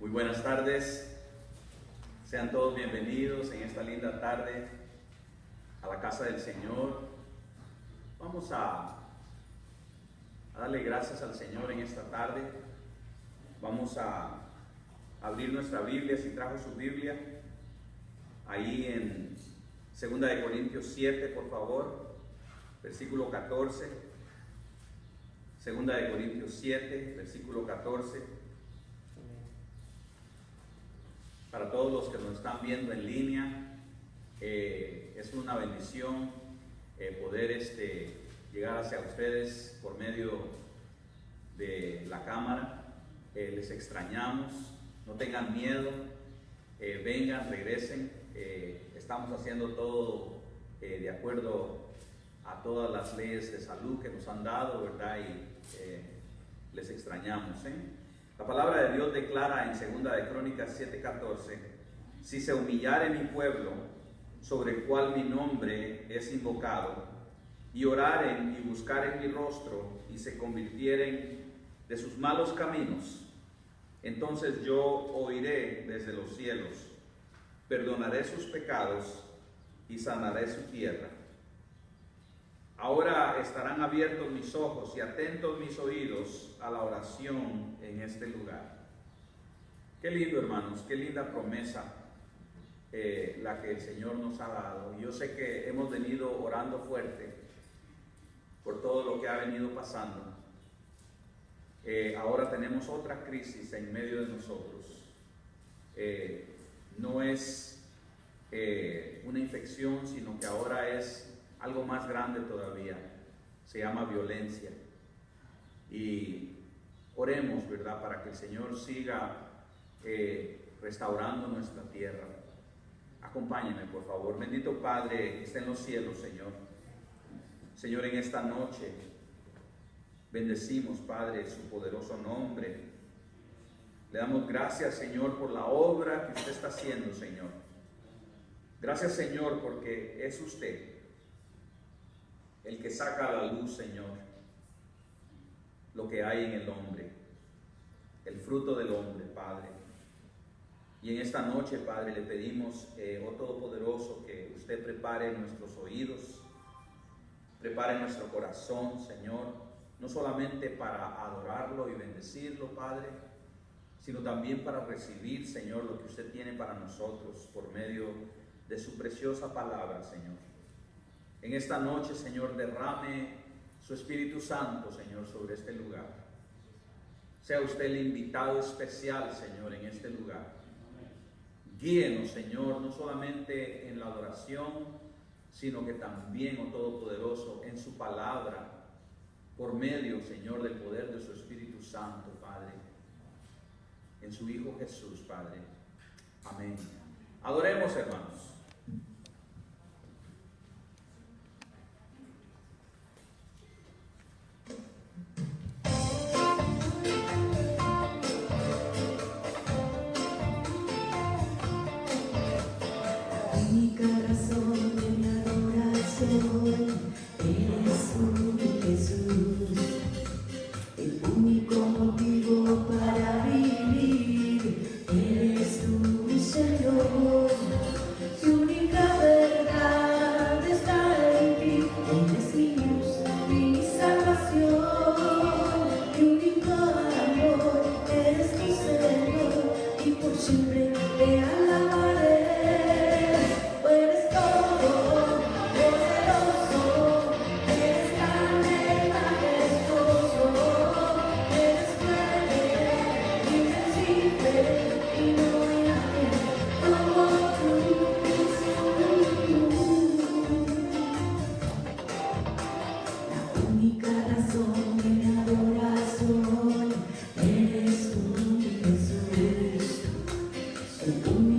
Muy buenas tardes, sean todos bienvenidos en esta linda tarde a la casa del Señor. Vamos a darle gracias al Señor en esta tarde. Vamos a abrir nuestra Biblia, si trajo su Biblia, ahí en 2 de Corintios 7, por favor, versículo 14. 2 de Corintios 7, versículo 14. Para todos los que nos están viendo en línea, es una bendición poder llegar hacia ustedes por medio de la cámara. Les extrañamos, no tengan miedo, vengan, regresen. Estamos haciendo todo de acuerdo a todas las leyes de salud que nos han dado, ¿verdad? Y les extrañamos, La palabra de Dios declara en 2 de Crónicas 7:14: si se humillare mi pueblo, sobre el cual mi nombre es invocado, y oraren y buscaren mi rostro, y se convirtieren de sus malos caminos, entonces yo oiré desde los cielos, perdonaré sus pecados y sanaré su tierra. Ahora estarán abiertos mis ojos y atentos mis oídos a la oración en este lugar. Qué lindo, hermanos, qué linda promesa la que el Señor nos ha dado. Yo sé que hemos venido orando fuerte por todo lo que ha venido pasando. Ahora tenemos otra crisis en medio de nosotros. No es una infección, sino que ahora es algo más grande todavía. Se llama violencia. Y oremos, ¿verdad?, para que el Señor siga restaurando nuestra tierra. Acompáñenme, por favor. Bendito Padre que está en los cielos, Señor. Señor, en esta noche bendecimos, Padre, su poderoso nombre. Le damos gracias, Señor, por la obra que usted está haciendo, Señor. Gracias, Señor, porque es usted el que saca a la luz, Señor, lo que hay en el hombre, el fruto del hombre, Padre. Y en esta noche, Padre, le pedimos, oh Todopoderoso, que usted prepare nuestros oídos, prepare nuestro corazón, Señor, no solamente para adorarlo y bendecirlo, Padre, sino también para recibir, Señor, lo que usted tiene para nosotros por medio de su preciosa palabra, Señor. En esta noche, Señor, derrame su Espíritu Santo, Señor, sobre este lugar. Sea usted el invitado especial, Señor, en este lugar. Guíenos, Señor, no solamente en la adoración, sino que también, oh Todopoderoso, en su palabra, por medio, Señor, del poder de su Espíritu Santo, Padre, en su Hijo Jesús, Padre. Amén. Adoremos, hermanos. Eres tú, Jesús, el único motivo para vivir. Eres tú, mi Señor, tu única verdad está en ti. Eres mi luz, mi salvación, mi único amor. Eres mi Señor y por siempre te alabaré. Eres todo. Eres tú, Jesús, el único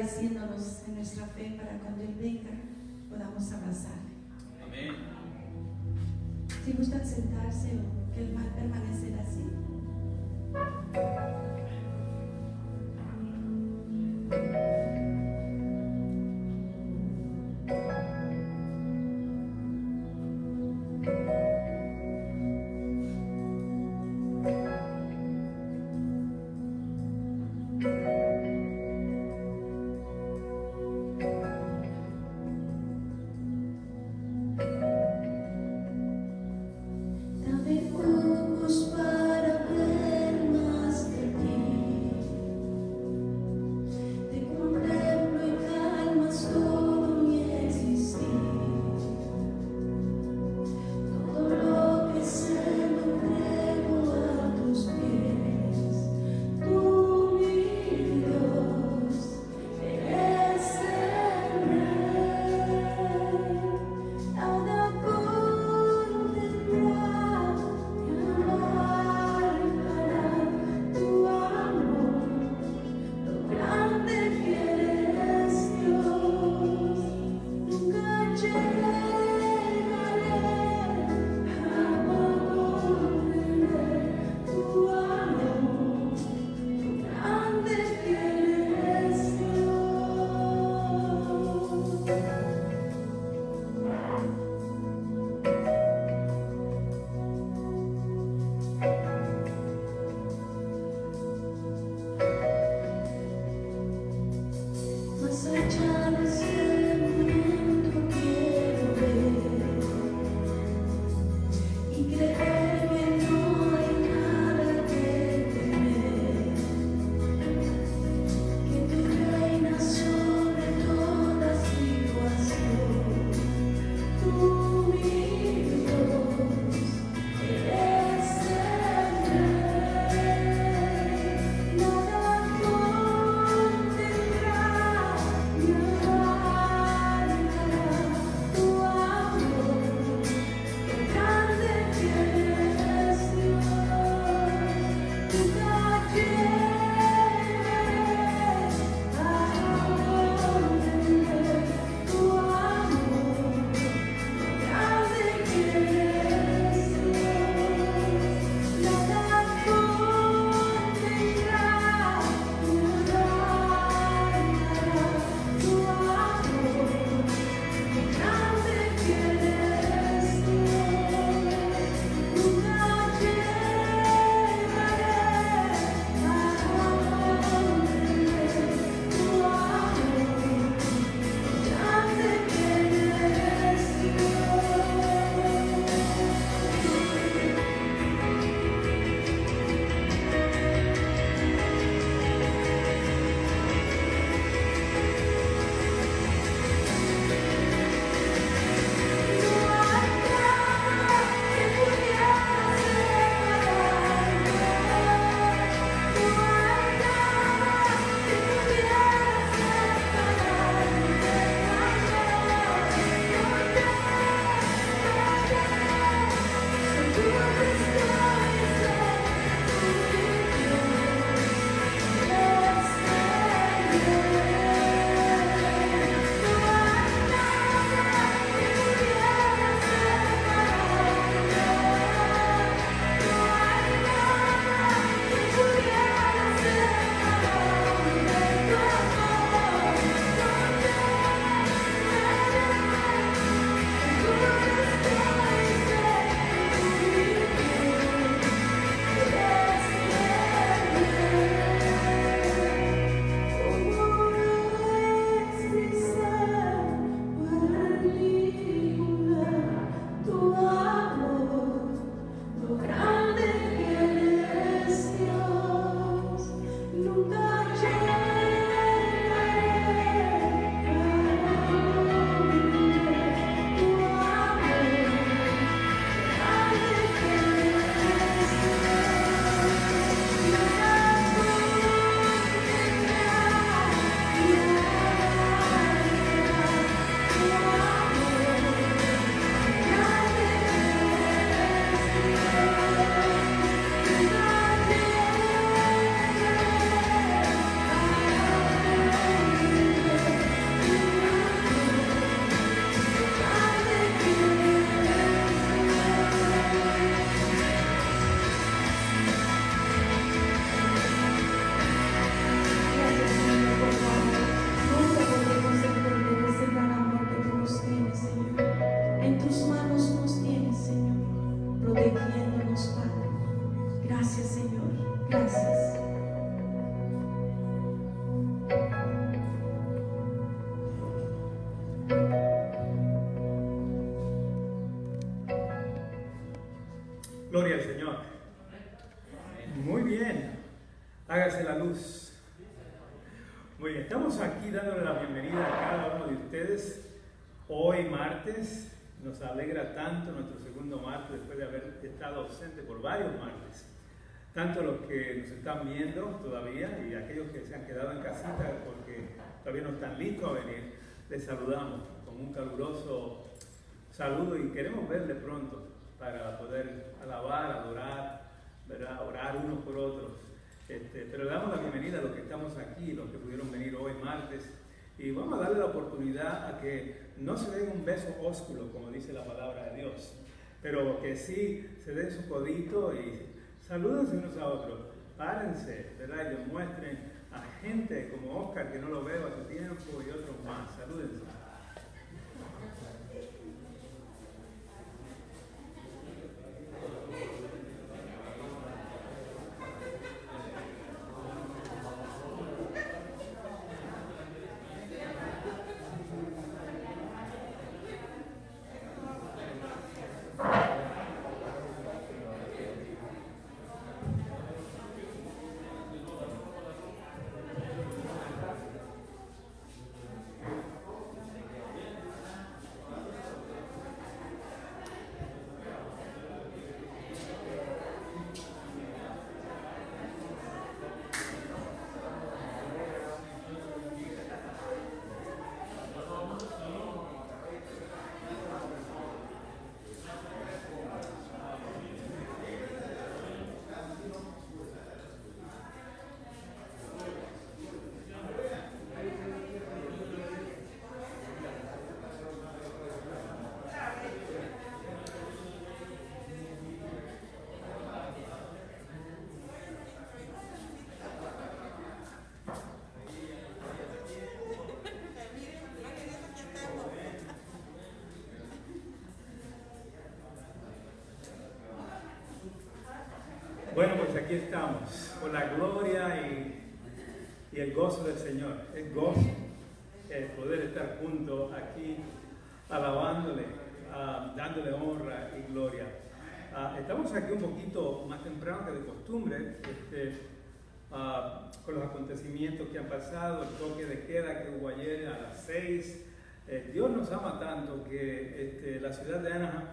fortaleciéndonos en nuestra fe para cuando Él venga podamos abrazarle. Amén. Si gustan sentarse o que el mal permanecer así. Dame ojos para ver más de ti. Te contemplo y calmas todo mi existir. Todo lo que sé lo entrego a tus pies. Tú, mi Dios, eres el Rey. Nada contendrá mi alma tu amor, lo grande que eres Dios. Nunca llegaré a comprender tu amor, lo grande que eres Dios. Más allá de ese momento quiero ver y creer que no hay nada que temer, que tú reinas sobre toda situación. Tú, mi Dios, eres el Rey. Nada contendrá mi alma Gloria al Señor. Muy bien. Hágase la luz. Muy bien. Estamos aquí dándole la bienvenida a cada uno de ustedes. Hoy martes. Nos alegra tanto nuestro segundo martes después de haber estado ausente por varios martes. Tanto los que nos están viendo todavía y aquellos que se han quedado en casita porque todavía no están listos a venir, les saludamos con un caluroso saludo y queremos verle pronto para poder alabar, adorar, ¿verdad? Orar unos por otros. Pero le damos la bienvenida a los que estamos aquí, los que pudieron venir hoy martes, y vamos a darle la oportunidad a que no se den un beso ósculo, como dice la palabra de Dios, pero que sí se den su codito y salúdense unos a otros, párense, ¿verdad? Y demuestren a gente como Oscar, que no lo veo hace tiempo, y otros más. Salúdense. Bueno, pues aquí estamos, con la gloria y el gozo del Señor. Es gozo el poder estar juntos aquí, alabándole, dándole honra y gloria. Estamos aquí un poquito más temprano que de costumbre, con los acontecimientos que han pasado, el toque de queda que hubo ayer a las 6. Dios nos ama tanto que la ciudad de Anaheim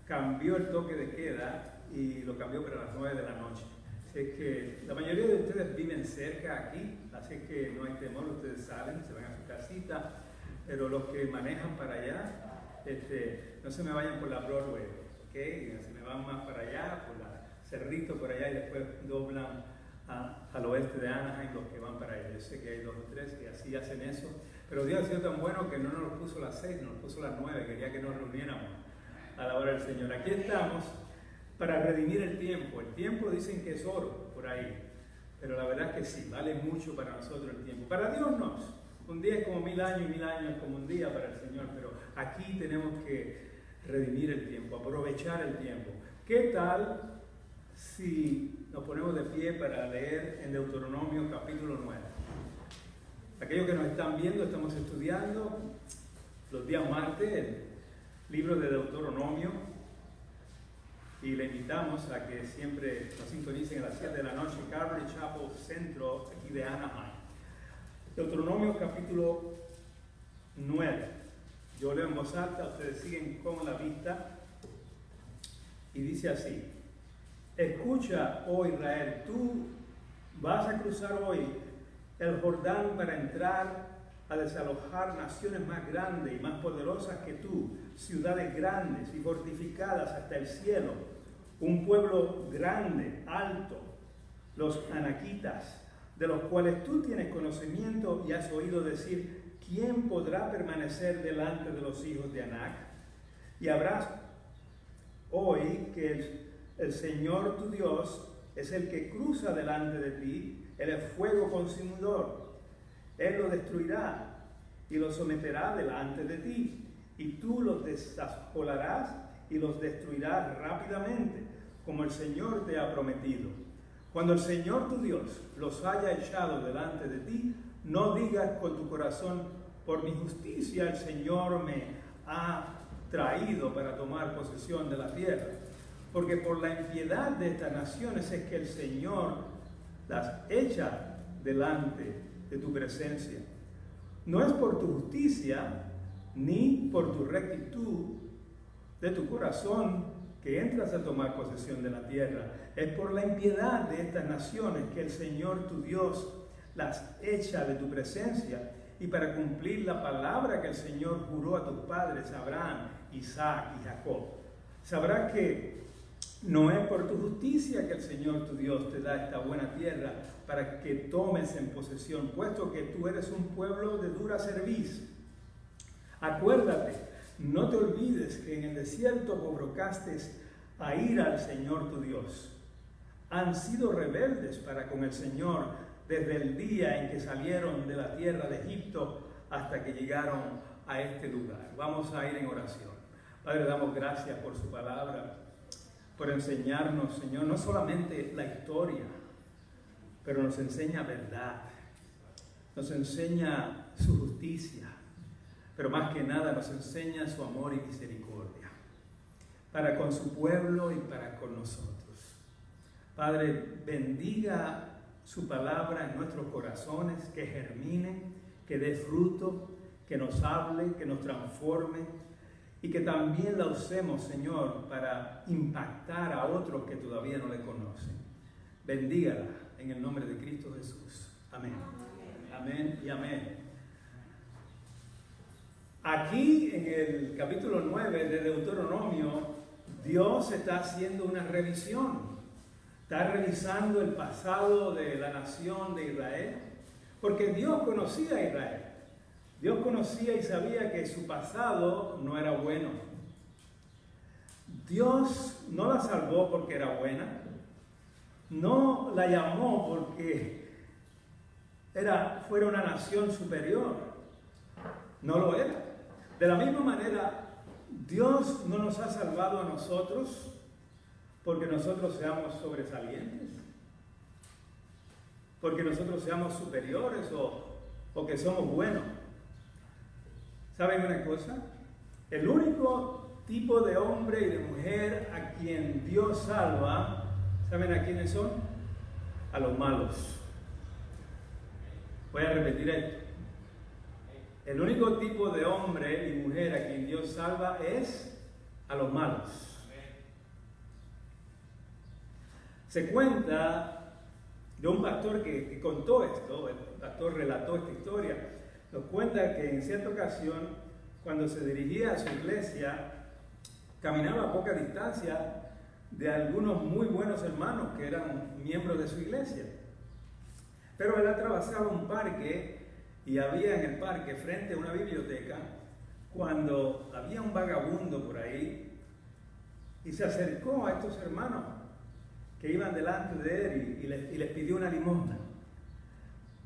cambió el toque de queda y lo cambió para las 9 de la noche. Así que la mayoría de ustedes viven cerca aquí, así que no hay temor, ustedes salen, se van a su casita, pero los que manejan para allá, no se me vayan por la Broadway, ¿ok? Se me van más para allá, por la Cerrito por allá y después doblan al oeste de Anaheim los que van para allá. Yo sé que hay 2 o 3 que así hacen eso, pero Dios ha sido tan bueno que no nos lo puso a las 6, nos lo puso a las 9, quería que nos reuniéramos a la hora del Señor. Aquí estamos para redimir el tiempo. El tiempo dicen que es oro por ahí, pero la verdad es que sí, vale mucho para nosotros el tiempo. Para Dios no, un día es como 1000 años y 1000 años es como un día para el Señor, pero aquí tenemos que redimir el tiempo, aprovechar el tiempo. ¿Qué tal si nos ponemos de pie para leer en Deuteronomio capítulo 9? Aquellos que nos están viendo, estamos estudiando los días martes el libro de Deuteronomio, y le invitamos a que siempre nos sintonicen a las 7 de la noche en Calvary Chapel Centro, aquí de Anaheim. Deuteronomio capítulo 9. Yo leo en voz alta, ustedes siguen con la vista, y dice así: escucha, oh Israel, tú vas a cruzar hoy el Jordán para entrar a desalojar naciones más grandes y más poderosas que tú, ciudades grandes y fortificadas hasta el cielo, un pueblo grande, alto, los anaquitas, de los cuales tú tienes conocimiento y has oído decir: ¿quién podrá permanecer delante de los hijos de Anac? Y habrás hoy que el Señor tu Dios es el que cruza delante de ti, Él es fuego consumidor. Él los destruirá y los someterá delante de ti, y tú los desascolarás y los destruirás rápidamente, como el Señor te ha prometido. Cuando el Señor tu Dios los haya echado delante de ti, no digas con tu corazón: por mi justicia el Señor me ha traído para tomar posesión de la tierra. porque por la impiedad de estas naciones es que el Señor las echa delante de tu presencia. No es por tu justicia ni por tu rectitud de tu corazón que entras a tomar posesión de la tierra. Es por la impiedad de estas naciones que el Señor tu Dios las echa de tu presencia, y para cumplir la palabra que el Señor juró a tus padres, Abraham, Isaac y Jacob. Sabrás que no es por tu justicia que el Señor tu Dios te da esta buena tierra para que tomes en posesión, puesto que tú eres un pueblo de dura cerviz. Acuérdate, no te olvides que en el desierto provocaste a ir al Señor tu Dios. Han sido rebeldes para con el Señor desde el día en que salieron de la tierra de Egipto hasta que llegaron a este lugar. Vamos a ir en oración. Padre, damos gracias por su palabra, por enseñarnos, Señor, no solamente la historia, pero nos enseña verdad, nos enseña su justicia, pero más que nada nos enseña su amor y misericordia para con su pueblo y para con nosotros. Padre, bendiga su palabra en nuestros corazones, que germine, que dé fruto, que nos hable, que nos transforme y que también la usemos, Señor, para impactar a otros que todavía no le conocen. Bendígala en el nombre de Cristo Jesús. Amén. Amén y amén. Aquí en el capítulo 9 de Deuteronomio, Dios está haciendo una revisión. Está revisando el pasado de la nación de Israel, porque Dios conocía a Israel. Dios conocía y sabía que su pasado no era bueno. Dios no la salvó porque era buena, no la llamó porque fuera una nación superior, no lo era. De la misma manera, Dios no nos ha salvado a nosotros porque nosotros seamos sobresalientes, porque nosotros seamos superiores o que somos buenos. ¿Saben una cosa? El único tipo de hombre y de mujer a quien Dios salva, ¿saben a quiénes son? A los malos. Voy a repetir esto. El único tipo de hombre y mujer a quien Dios salva es a los malos. Se cuenta de un pastor que contó esto, el pastor relató esta historia. Nos cuenta que en cierta ocasión, cuando se dirigía a su iglesia, caminaba a poca distancia de algunos muy buenos hermanos que eran miembros de su iglesia. Pero él atravesaba un parque y había en el parque, frente a una biblioteca, cuando había un vagabundo por ahí y se acercó a estos hermanos que iban delante de él y les pidió una limosna.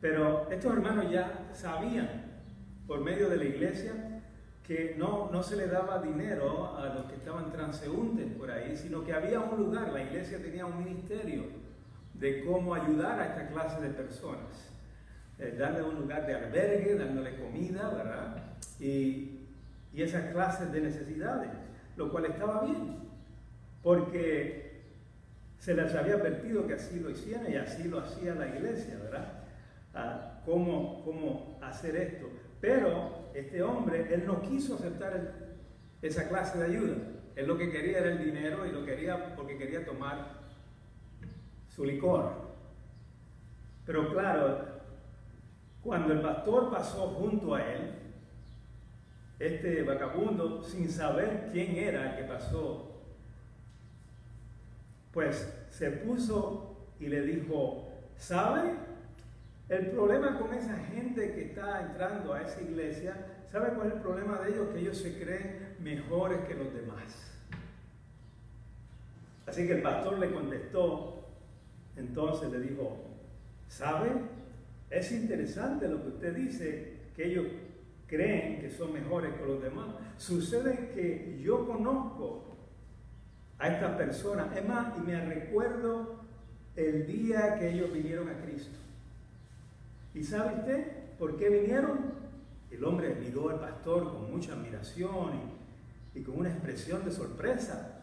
Pero estos hermanos ya sabían, por medio de la iglesia, que no se le daba dinero a los que estaban transeúntes por ahí, sino que había un lugar, la iglesia tenía un ministerio de cómo ayudar a esta clase de personas. Darle un lugar de albergue, dándole comida, ¿verdad? Y esas clases de necesidades, lo cual estaba bien, porque se les había advertido que así lo hicieran y así lo hacía la iglesia, ¿verdad? ¿Cómo hacer esto? Pero este hombre, él no quiso aceptar esa clase de ayuda. Él lo que quería era el dinero y lo quería porque quería tomar su licor. Pero claro, cuando el pastor pasó junto a él, este vagabundo, sin saber quién era el que pasó, pues se puso y le dijo: ¿sabe? El problema con esa gente que está entrando a esa iglesia, ¿sabe cuál es el problema de ellos? Que ellos se creen mejores que los demás. Así que el pastor le contestó, entonces le dijo: ¿sabe? Es interesante lo que usted dice, que ellos creen que son mejores que los demás. Sucede que yo conozco a estas personas, es más, y me recuerdo el día que ellos vinieron a Cristo. ¿Y sabe usted por qué vinieron? El hombre miró al pastor con mucha admiración y con una expresión de sorpresa.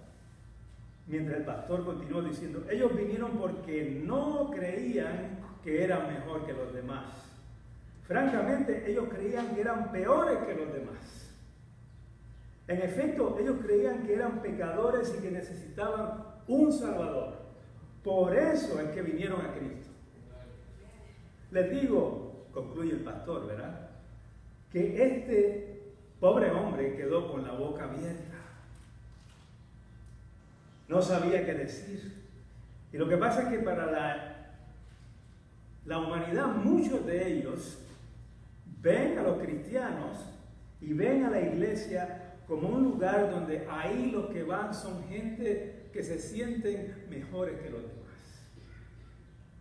mientras el pastor continuó diciendo, ellos vinieron porque no creían que eran mejor que los demás. Francamente, ellos creían que eran peores que los demás. En efecto, ellos creían que eran pecadores y que necesitaban un Salvador. Por eso es que vinieron a Cristo. Les digo, concluye el pastor, ¿verdad?, que este pobre hombre quedó con la boca abierta. No sabía qué decir. Y lo que pasa es que para la humanidad, muchos de ellos ven a los cristianos y ven a la iglesia como un lugar donde ahí los que van son gente que se sienten mejores que los demás.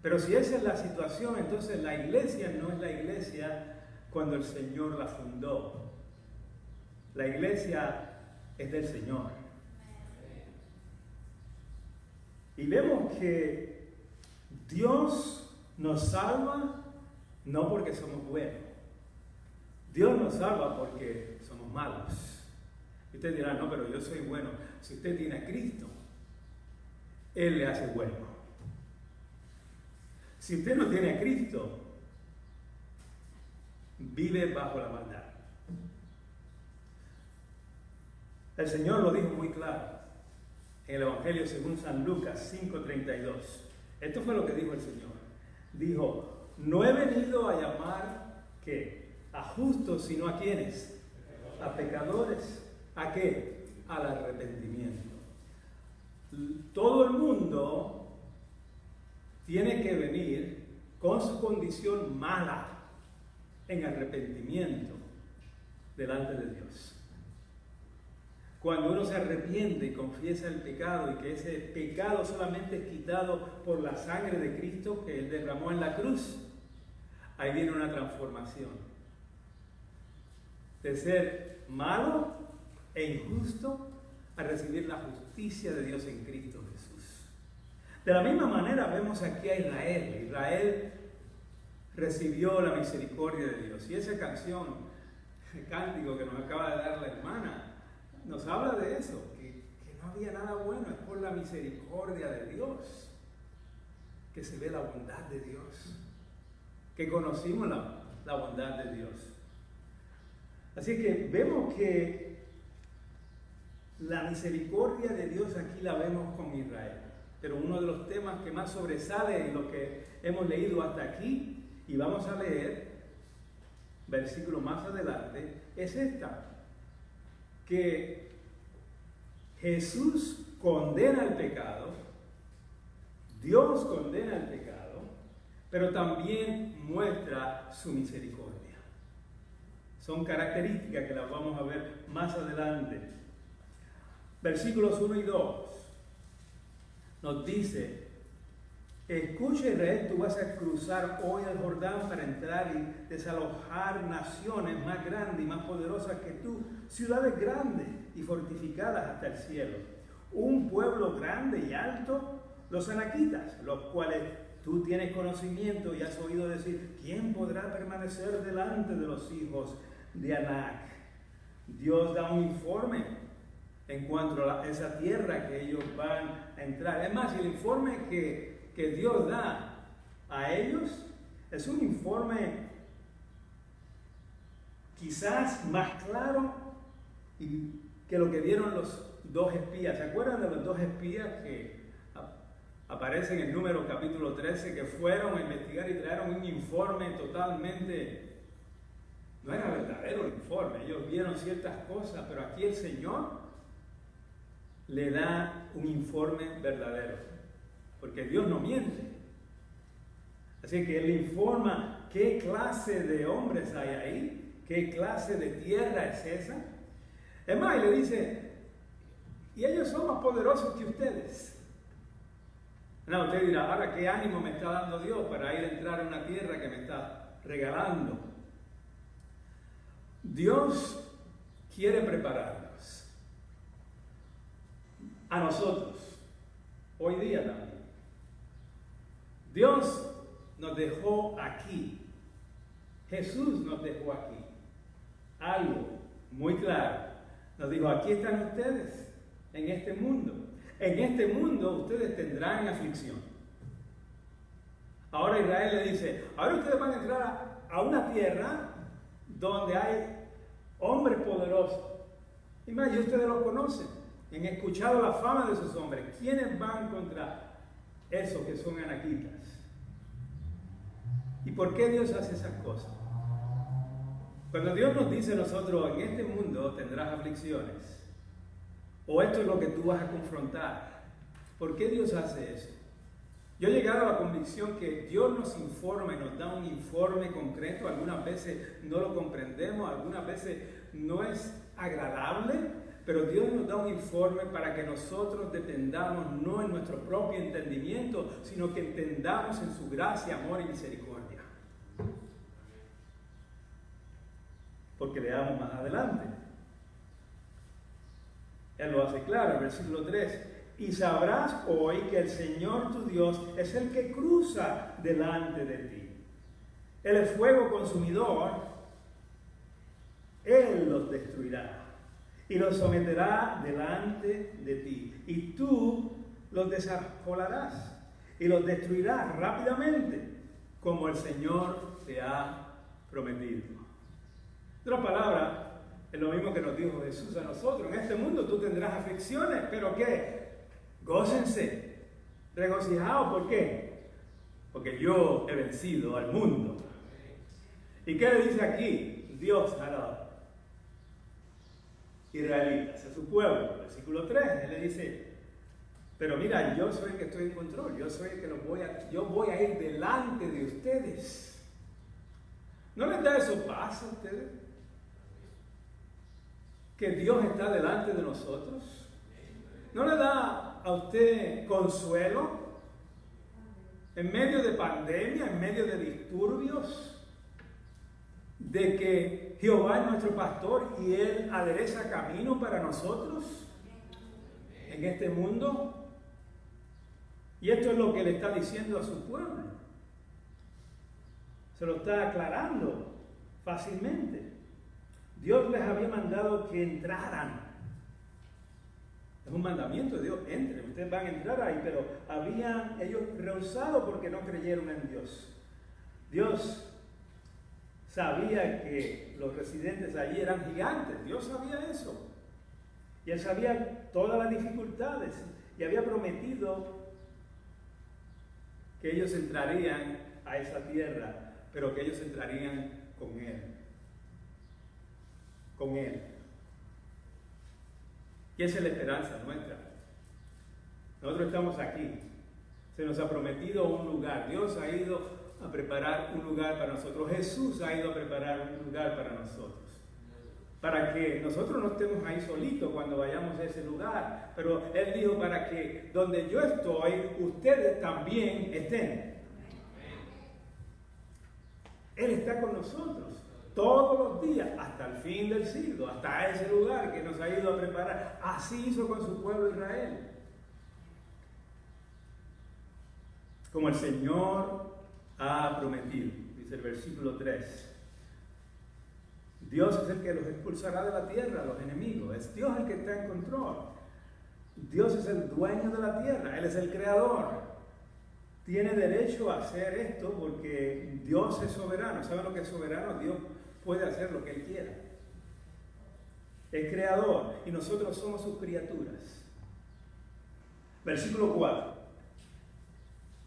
Pero si esa es la situación, entonces la iglesia no es la iglesia cuando el Señor la fundó. La iglesia es del Señor. Y vemos que Dios nos salva no porque somos buenos. Dios nos salva porque somos malos. Y usted dirá, no, pero yo soy bueno. Si usted tiene a Cristo, Él le hace bueno. Si usted no tiene a Cristo, vive bajo la maldad. El Señor lo dijo muy claro en el Evangelio según San Lucas 5:32. Esto fue lo que dijo el Señor. Dijo, no he venido a llamar, ¿qué?, a justos, sino a ¿quiénes? A pecadores. ¿A qué? Al arrepentimiento. Todo el mundo tiene que venir con su condición mala en arrepentimiento delante de Dios. Cuando uno se arrepiente y confiesa el pecado y que ese pecado solamente es quitado por la sangre de Cristo que Él derramó en la cruz, ahí viene una transformación. De ser malo e injusto a recibir la justicia de Dios en Cristo Jesús. De la misma manera vemos aquí a Israel. Israel recibió la misericordia de Dios. Y esa canción, el cántico que nos acaba de dar la hermana, nos habla de eso, que no había nada bueno, es por la misericordia de Dios que se ve la bondad de Dios, que conocimos la bondad de Dios. Así que vemos que la misericordia de Dios aquí la vemos con Israel. Pero uno de los temas que más sobresale en lo que hemos leído hasta aquí, y vamos a leer versículo más adelante, es esta: que Jesús condena el pecado, Dios condena el pecado, pero también muestra su misericordia. Son características que las vamos a ver más adelante. Versículos 1 y 2 nos dice: escucha, Israel, tú vas a cruzar hoy el Jordán para entrar y desalojar naciones más grandes y más poderosas que tú, ciudades grandes y fortificadas hasta el cielo. Un pueblo grande y alto, los anaquitas, los cuales tú tienes conocimiento y has oído decir, ¿quién podrá permanecer delante de los hijos de Anac? Dios da un informe en cuanto a esa tierra que ellos van a entrar. Es más, el informe que Dios da a ellos es un informe quizás más claro que lo que dieron los dos espías. ¿Se acuerdan de los dos espías que aparecen en Números capítulo 13, que fueron a investigar y trajeron un informe totalmente, no era verdadero el informe, ellos vieron ciertas cosas, pero aquí el Señor le da un informe verdadero, porque Dios no miente. Así que Él informa qué clase de hombres hay ahí, qué clase de tierra es esa. Es más, le dice, y ellos son más poderosos que ustedes. No, usted dirá, ahora qué ánimo me está dando Dios para ir a entrar a una tierra que me está regalando. Dios quiere prepararnos a nosotros, hoy día también. Dios nos dejó aquí, Jesús nos dejó aquí, algo muy claro. Nos dijo, aquí están ustedes, en este mundo. en este mundo ustedes tendrán aflicción. Ahora Israel le dice, ahora ustedes van a entrar a una tierra donde hay hombres poderosos. Y más, y ustedes los conocen, han escuchado la fama de esos hombres. ¿Quiénes van contra esos que son anaquitas? ¿Y por qué Dios hace esas cosas? Cuando Dios nos dice a nosotros, en este mundo tendrás aflicciones, o esto es lo que tú vas a confrontar, ¿por qué Dios hace eso? Yo he llegado a la convicción que Dios nos informa y nos da un informe concreto. Algunas veces no lo comprendemos, algunas veces no es agradable, pero Dios nos da un informe para que nosotros dependamos no en nuestro propio entendimiento, sino que entendamos en su gracia, amor y misericordia. Porque leamos más adelante. Él lo hace claro, el versículo 3. Y sabrás hoy que el Señor tu Dios es el que cruza delante de ti. Él es fuego consumidor. Él los destruirá y los someterá delante de ti. Y tú los desarrolarás y los destruirás rápidamente, como el Señor te ha prometido. En otras palabras, es lo mismo que nos dijo Jesús a nosotros. En este mundo tú tendrás aflicciones, pero ¿qué? Gócense, regocijados. ¿Por qué? Porque yo he vencido al mundo. ¿Y qué le dice aquí Dios a los israelitas, a su pueblo? Versículo 3, Él le dice, pero mira, yo soy el que estoy en control, yo soy el que yo voy a ir delante de ustedes. ¿No les da eso paz a ustedes? Que Dios está delante de nosotros. ¿No le da a usted consuelo en medio de pandemia, en medio de disturbios, de que Jehová es nuestro pastor y Él adereza camino para nosotros en este mundo? Y esto es lo que le está diciendo a su pueblo. Se lo está aclarando fácilmente. Dios les había mandado que entraran. Es un mandamiento de Dios, entren, ustedes van a entrar ahí, pero habían ellos rehusado porque no creyeron en Dios. Dios sabía que los residentes allí eran gigantes, Dios sabía eso. Y Él sabía todas las dificultades y había prometido que ellos entrarían a esa tierra, pero que ellos entrarían con Él. Con Él. Y esa es la esperanza nuestra. Nosotros estamos aquí. Se nos ha prometido un lugar. Dios ha ido a preparar un lugar para nosotros. Jesús ha ido a preparar un lugar para nosotros. Para que nosotros no estemos ahí solitos cuando vayamos a ese lugar. Pero Él dijo para que donde yo estoy, ustedes también estén. Él está con nosotros todos los días, hasta el fin del siglo, hasta ese lugar que nos ha ido a preparar. Así hizo con su pueblo Israel. Como el Señor ha prometido, dice el versículo 3. Dios es el que los expulsará de la tierra, los enemigos. Es Dios el que está en control. Dios es el dueño de la tierra, Él es el creador. Tiene derecho a hacer esto porque Dios es soberano. ¿Saben lo que es soberano? Dios puede hacer lo que Él quiera. Es creador y nosotros somos sus criaturas. Versículo 4.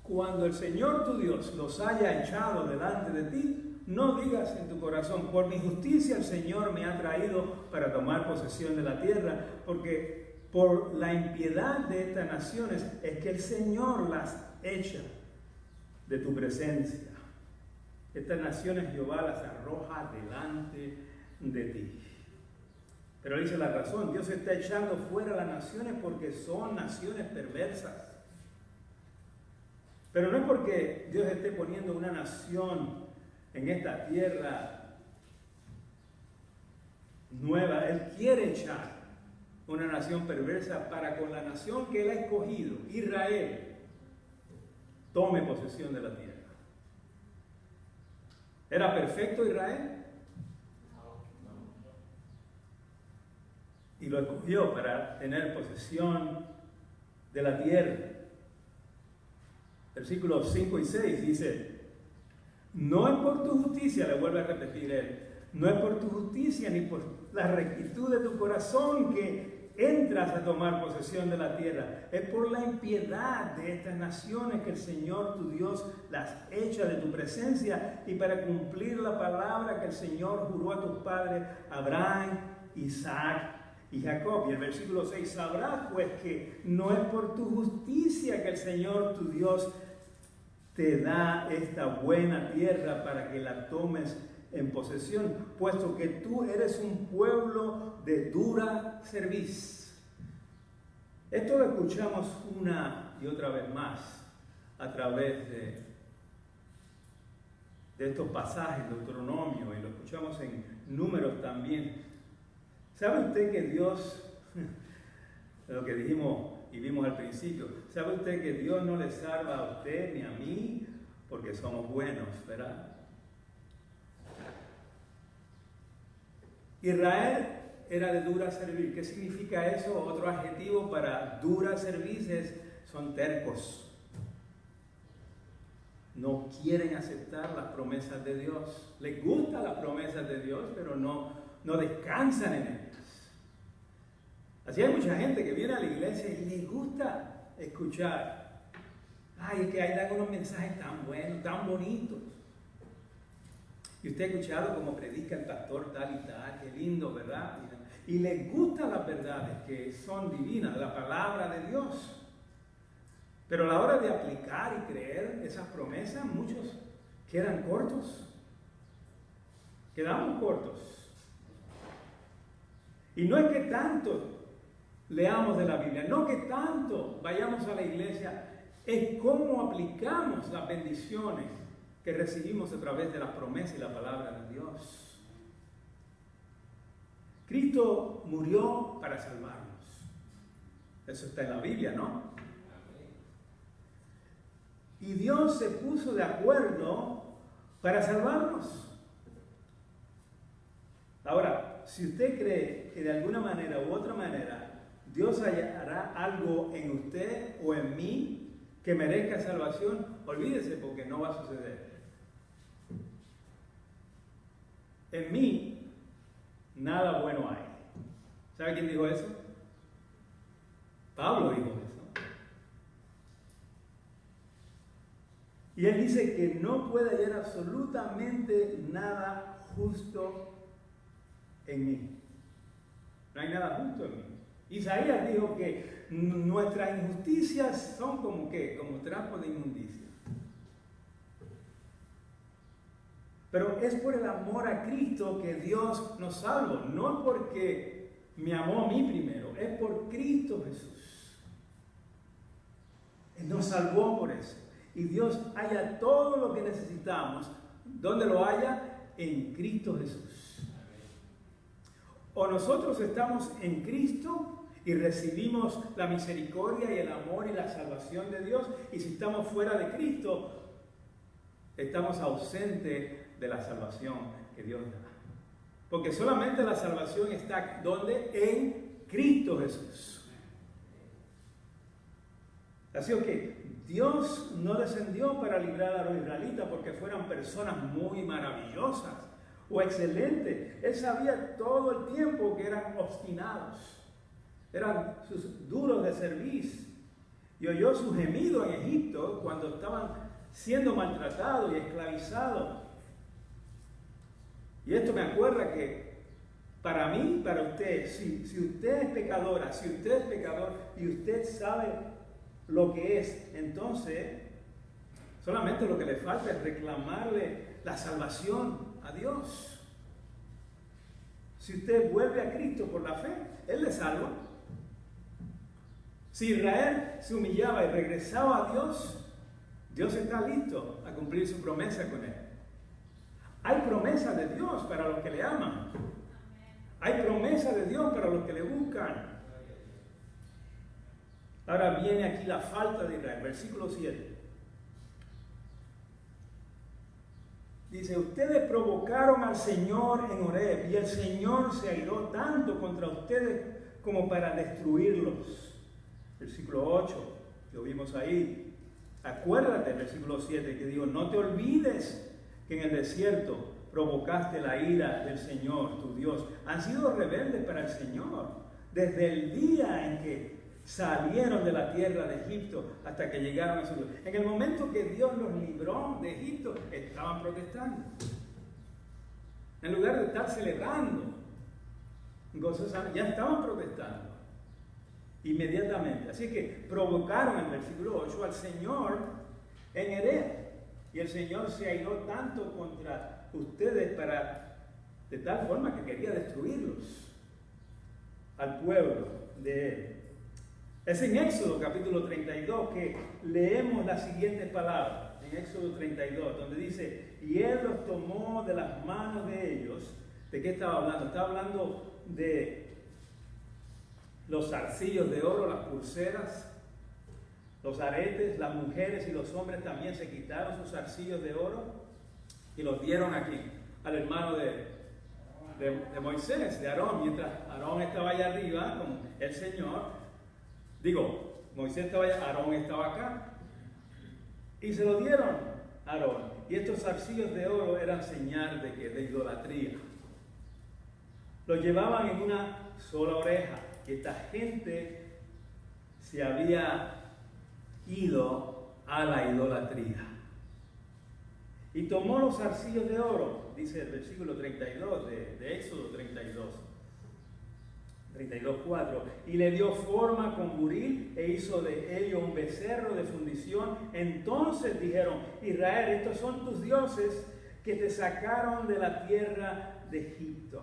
Cuando el Señor tu Dios los haya echado delante de ti, no digas en tu corazón, por mi justicia el Señor me ha traído para tomar posesión de la tierra, porque por la impiedad de estas naciones es que el Señor las echa de tu presencia. Estas naciones Jehová las arroja delante de ti. Pero dice la razón, Dios está echando fuera las naciones porque son naciones perversas. Pero no es porque Dios esté poniendo una nación en esta tierra nueva. Él quiere echar una nación perversa para con la nación que Él ha escogido, Israel, tome posesión de la tierra. ¿Era perfecto Israel? Y lo escogió para tener posesión de la tierra. Versículos 5 y 6 dice, no es por tu justicia, le vuelve a repetir él, no es por tu justicia ni por la rectitud de tu corazón que entras a tomar posesión de la tierra, es por la impiedad de estas naciones que el Señor tu Dios las echa de tu presencia y para cumplir la palabra que el Señor juró a tus padres, Abraham, Isaac y Jacob. Y el versículo 6, sabrás pues que no es por tu justicia que el Señor tu Dios te da esta buena tierra para que la tomes en posesión, puesto que tú eres un pueblo de dura cerviz. Esto lo escuchamos una y otra vez más a través de estos pasajes de Deuteronomio, y lo escuchamos en Números también. ¿Sabe usted que Dios, lo que dijimos y vimos al principio, sabe usted que Dios no le salva a usted ni a mí porque somos buenos, ¿verdad? Israel era de dura cerviz. ¿Qué significa eso? Otro adjetivo para dura cerviz son tercos. No quieren aceptar las promesas de Dios. Les gustan las promesas de Dios, pero no descansan en ellas. Así hay mucha gente que viene a la iglesia y les gusta escuchar. Ay, es que ahí dan unos mensajes tan buenos, tan bonitos. Y usted ha escuchado cómo predica el pastor tal y tal, qué lindo, ¿verdad? Y les gustan las verdades que son divinas, la palabra de Dios. Pero a la hora de aplicar y creer esas promesas, muchos quedan cortos. Quedamos cortos. Y no es que tanto leamos de la Biblia, no que tanto vayamos a la iglesia, es cómo aplicamos las bendiciones que recibimos a través de las promesas y la palabra de Dios. Cristo murió para salvarnos. Eso está en la Biblia, ¿no? Y Dios se puso de acuerdo para salvarnos. Ahora, si usted cree que de alguna manera u otra manera Dios hará algo en usted o en mí que merezca salvación, olvídese porque no va a suceder. En mí nada bueno hay. ¿Sabe quién dijo eso? Pablo dijo eso. Y él dice que no puede hallar absolutamente nada justo en mí. No hay nada justo en mí. Isaías dijo que nuestras injusticias son como ¿qué? Como trapos de inmundicia. Pero es por el amor a Cristo que Dios nos salva. No es porque me amó a mí primero, es por Cristo Jesús. Él nos salvó por eso. Y Dios halla todo lo que necesitamos. ¿Dónde lo halla? En Cristo Jesús. O nosotros estamos en Cristo y recibimos la misericordia y el amor y la salvación de Dios. Y si estamos fuera de Cristo, estamos ausentes de la salvación que Dios da. Porque solamente la salvación está ¿dónde? En Cristo Jesús. Así que Dios no descendió para librar a los israelitas porque fueran personas muy maravillosas o excelentes. Él sabía todo el tiempo que eran obstinados, eran sus duros de cerviz. Y oyó su gemido en Egipto cuando estaban siendo maltratados y esclavizados. Y esto me acuerda que para mí, para usted, si usted es pecadora, si usted es pecador y usted sabe lo que es, entonces solamente lo que le falta es reclamarle la salvación a Dios. Si usted vuelve a Cristo por la fe, Él le salva. Si Israel se humillaba y regresaba a Dios, Dios está listo a cumplir su promesa con él. Hay promesa de Dios para los que le aman. Hay promesa de Dios para los que le buscan. Ahora viene aquí la falta de Israel, versículo 7. Dice, ustedes provocaron al Señor en Horeb y el Señor se airó tanto contra ustedes como para destruirlos. Versículo 8, lo vimos ahí. Acuérdate, versículo 7, que dijo, no te olvides que en el desierto provocaste la ira del Señor, tu Dios. Han sido rebeldes para el Señor desde el día en que salieron de la tierra de Egipto hasta que llegaron a su Dios. En el momento que Dios los libró de Egipto, estaban protestando. En lugar de estar celebrando, ya estaban protestando inmediatamente. Así que provocaron en el versículo 8 al Señor en Edén. Y el Señor se airó tanto contra ustedes de tal forma que quería destruirlos al pueblo de Él. Es en Éxodo capítulo 32 que leemos las siguientes palabras, en Éxodo 32, donde dice, y Él los tomó de las manos de ellos. ¿De qué estaba hablando? Estaba hablando de los zarcillos de oro, las pulseras, los aretes. Las mujeres y los hombres también se quitaron sus zarcillos de oro y los dieron aquí, al hermano de Moisés, de Aarón. Mientras Aarón estaba allá arriba con el Señor, Moisés estaba allá, Aarón estaba acá. Y se lo dieron a Aarón. Y estos zarcillos de oro eran señal de idolatría. Los llevaban en una sola oreja. Y esta gente se había ido a la idolatría. Y tomó los zarcillos de oro, dice el versículo 32 de Éxodo 32:4, y le dio forma con buril e hizo de ello un becerro de fundición. Entonces dijeron, Israel, estos son tus dioses que te sacaron de la tierra de Egipto.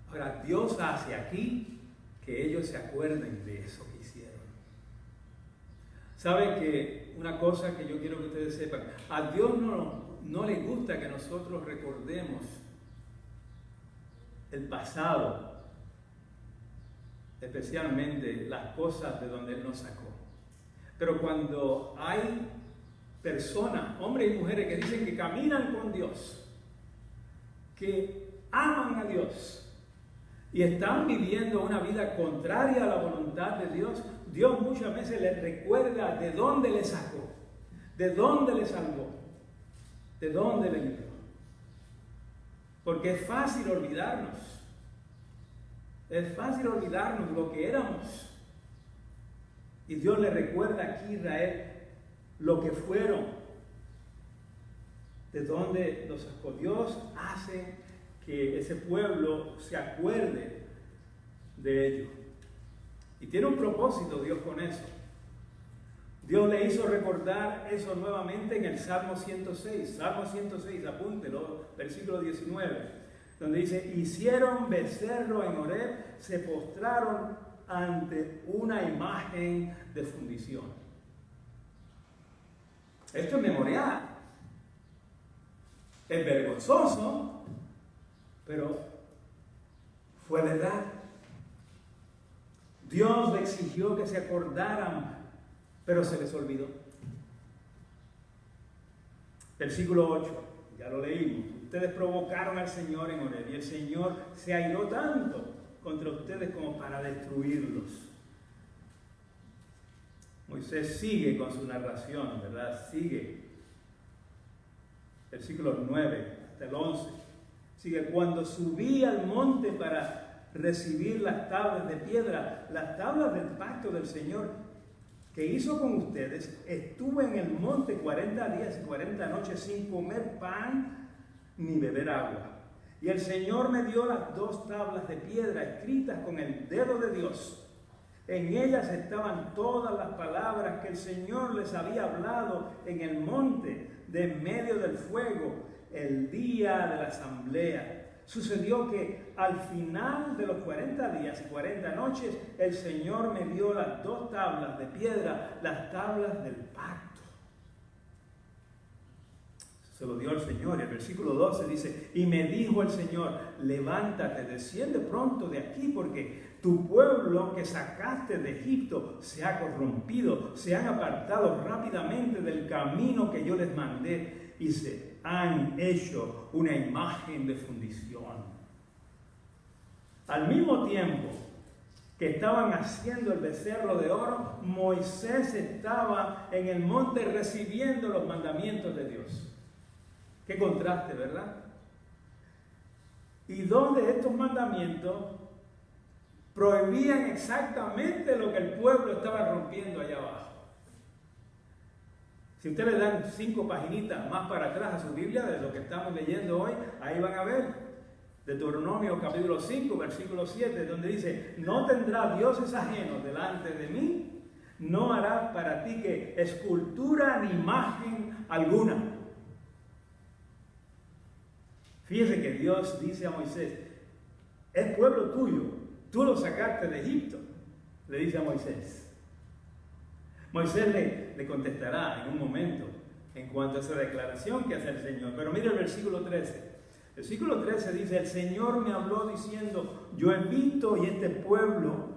Ahora Dios hace aquí que ellos se acuerden de eso que hicieron. ¿Saben que una cosa que yo quiero que ustedes sepan? A Dios no le gusta que nosotros recordemos el pasado, especialmente las cosas de donde Él nos sacó. Pero cuando hay personas, hombres y mujeres, que dicen que caminan con Dios, que aman a Dios y están viviendo una vida contraria a la voluntad de Dios, Dios muchas veces les recuerda de dónde les sacó, de dónde les salvó, de dónde les libró. Porque es fácil olvidarnos. Es fácil olvidarnos lo que éramos. Y Dios le recuerda aquí a Israel lo que fueron, de dónde los sacó. Dios hace que ese pueblo se acuerde de ello. Y tiene un propósito Dios con eso. Dios le hizo recordar eso nuevamente en el Salmo 106. Salmo 106, apúntelo, versículo 19, donde dice, hicieron becerro en Horeb, se postraron ante una imagen de fundición. Esto es memorial. Es vergonzoso, pero fue verdad. Dios le exigió que se acordaran, pero se les olvidó. Versículo 8, ya lo leímos. Ustedes provocaron al Señor en Horeb y el Señor se airó tanto contra ustedes como para destruirlos. Moisés sigue con su narración, ¿verdad? Sigue. Versículos 9 hasta el 11. Sigue, cuando subí al monte para recibir las tablas de piedra, las tablas del pacto del Señor que hizo con ustedes, estuve en el monte 40 días y 40 noches sin comer pan ni beber agua. Y el Señor me dio las 2 tablas de piedra escritas con el dedo de Dios. En ellas estaban todas las palabras que el Señor les había hablado en el monte de en medio del fuego el día de la asamblea. Sucedió que al final de los 40 días y 40 noches, el Señor me dio las 2 tablas de piedra, las tablas del pacto. Se lo dio el Señor. El versículo 12 dice, y me dijo el Señor, levántate, desciende pronto de aquí, porque tu pueblo que sacaste de Egipto se ha corrompido, se han apartado rápidamente del camino que yo les mandé y se han hecho una imagen de fundición. Al mismo tiempo que estaban haciendo el becerro de oro, Moisés estaba en el monte recibiendo los mandamientos de Dios. Qué contraste, ¿verdad? Y dos de estos mandamientos prohibían exactamente lo que el pueblo estaba rompiendo allá abajo. Si ustedes le dan 5 paginitas más para atrás a su Biblia de lo que estamos leyendo hoy, ahí van a ver Deuteronomio capítulo 5, versículo 7, donde dice: no tendrá dioses ajenos delante de mí, no harás para ti que escultura ni imagen alguna. Fíjese que Dios dice a Moisés: es pueblo tuyo, tú lo sacaste de Egipto, le dice a Moisés. Moisés le contestará en un momento en cuanto a esa declaración que hace el Señor. Pero mire el versículo 13. El versículo 13 dice: el Señor me habló diciendo, yo he visto y este pueblo,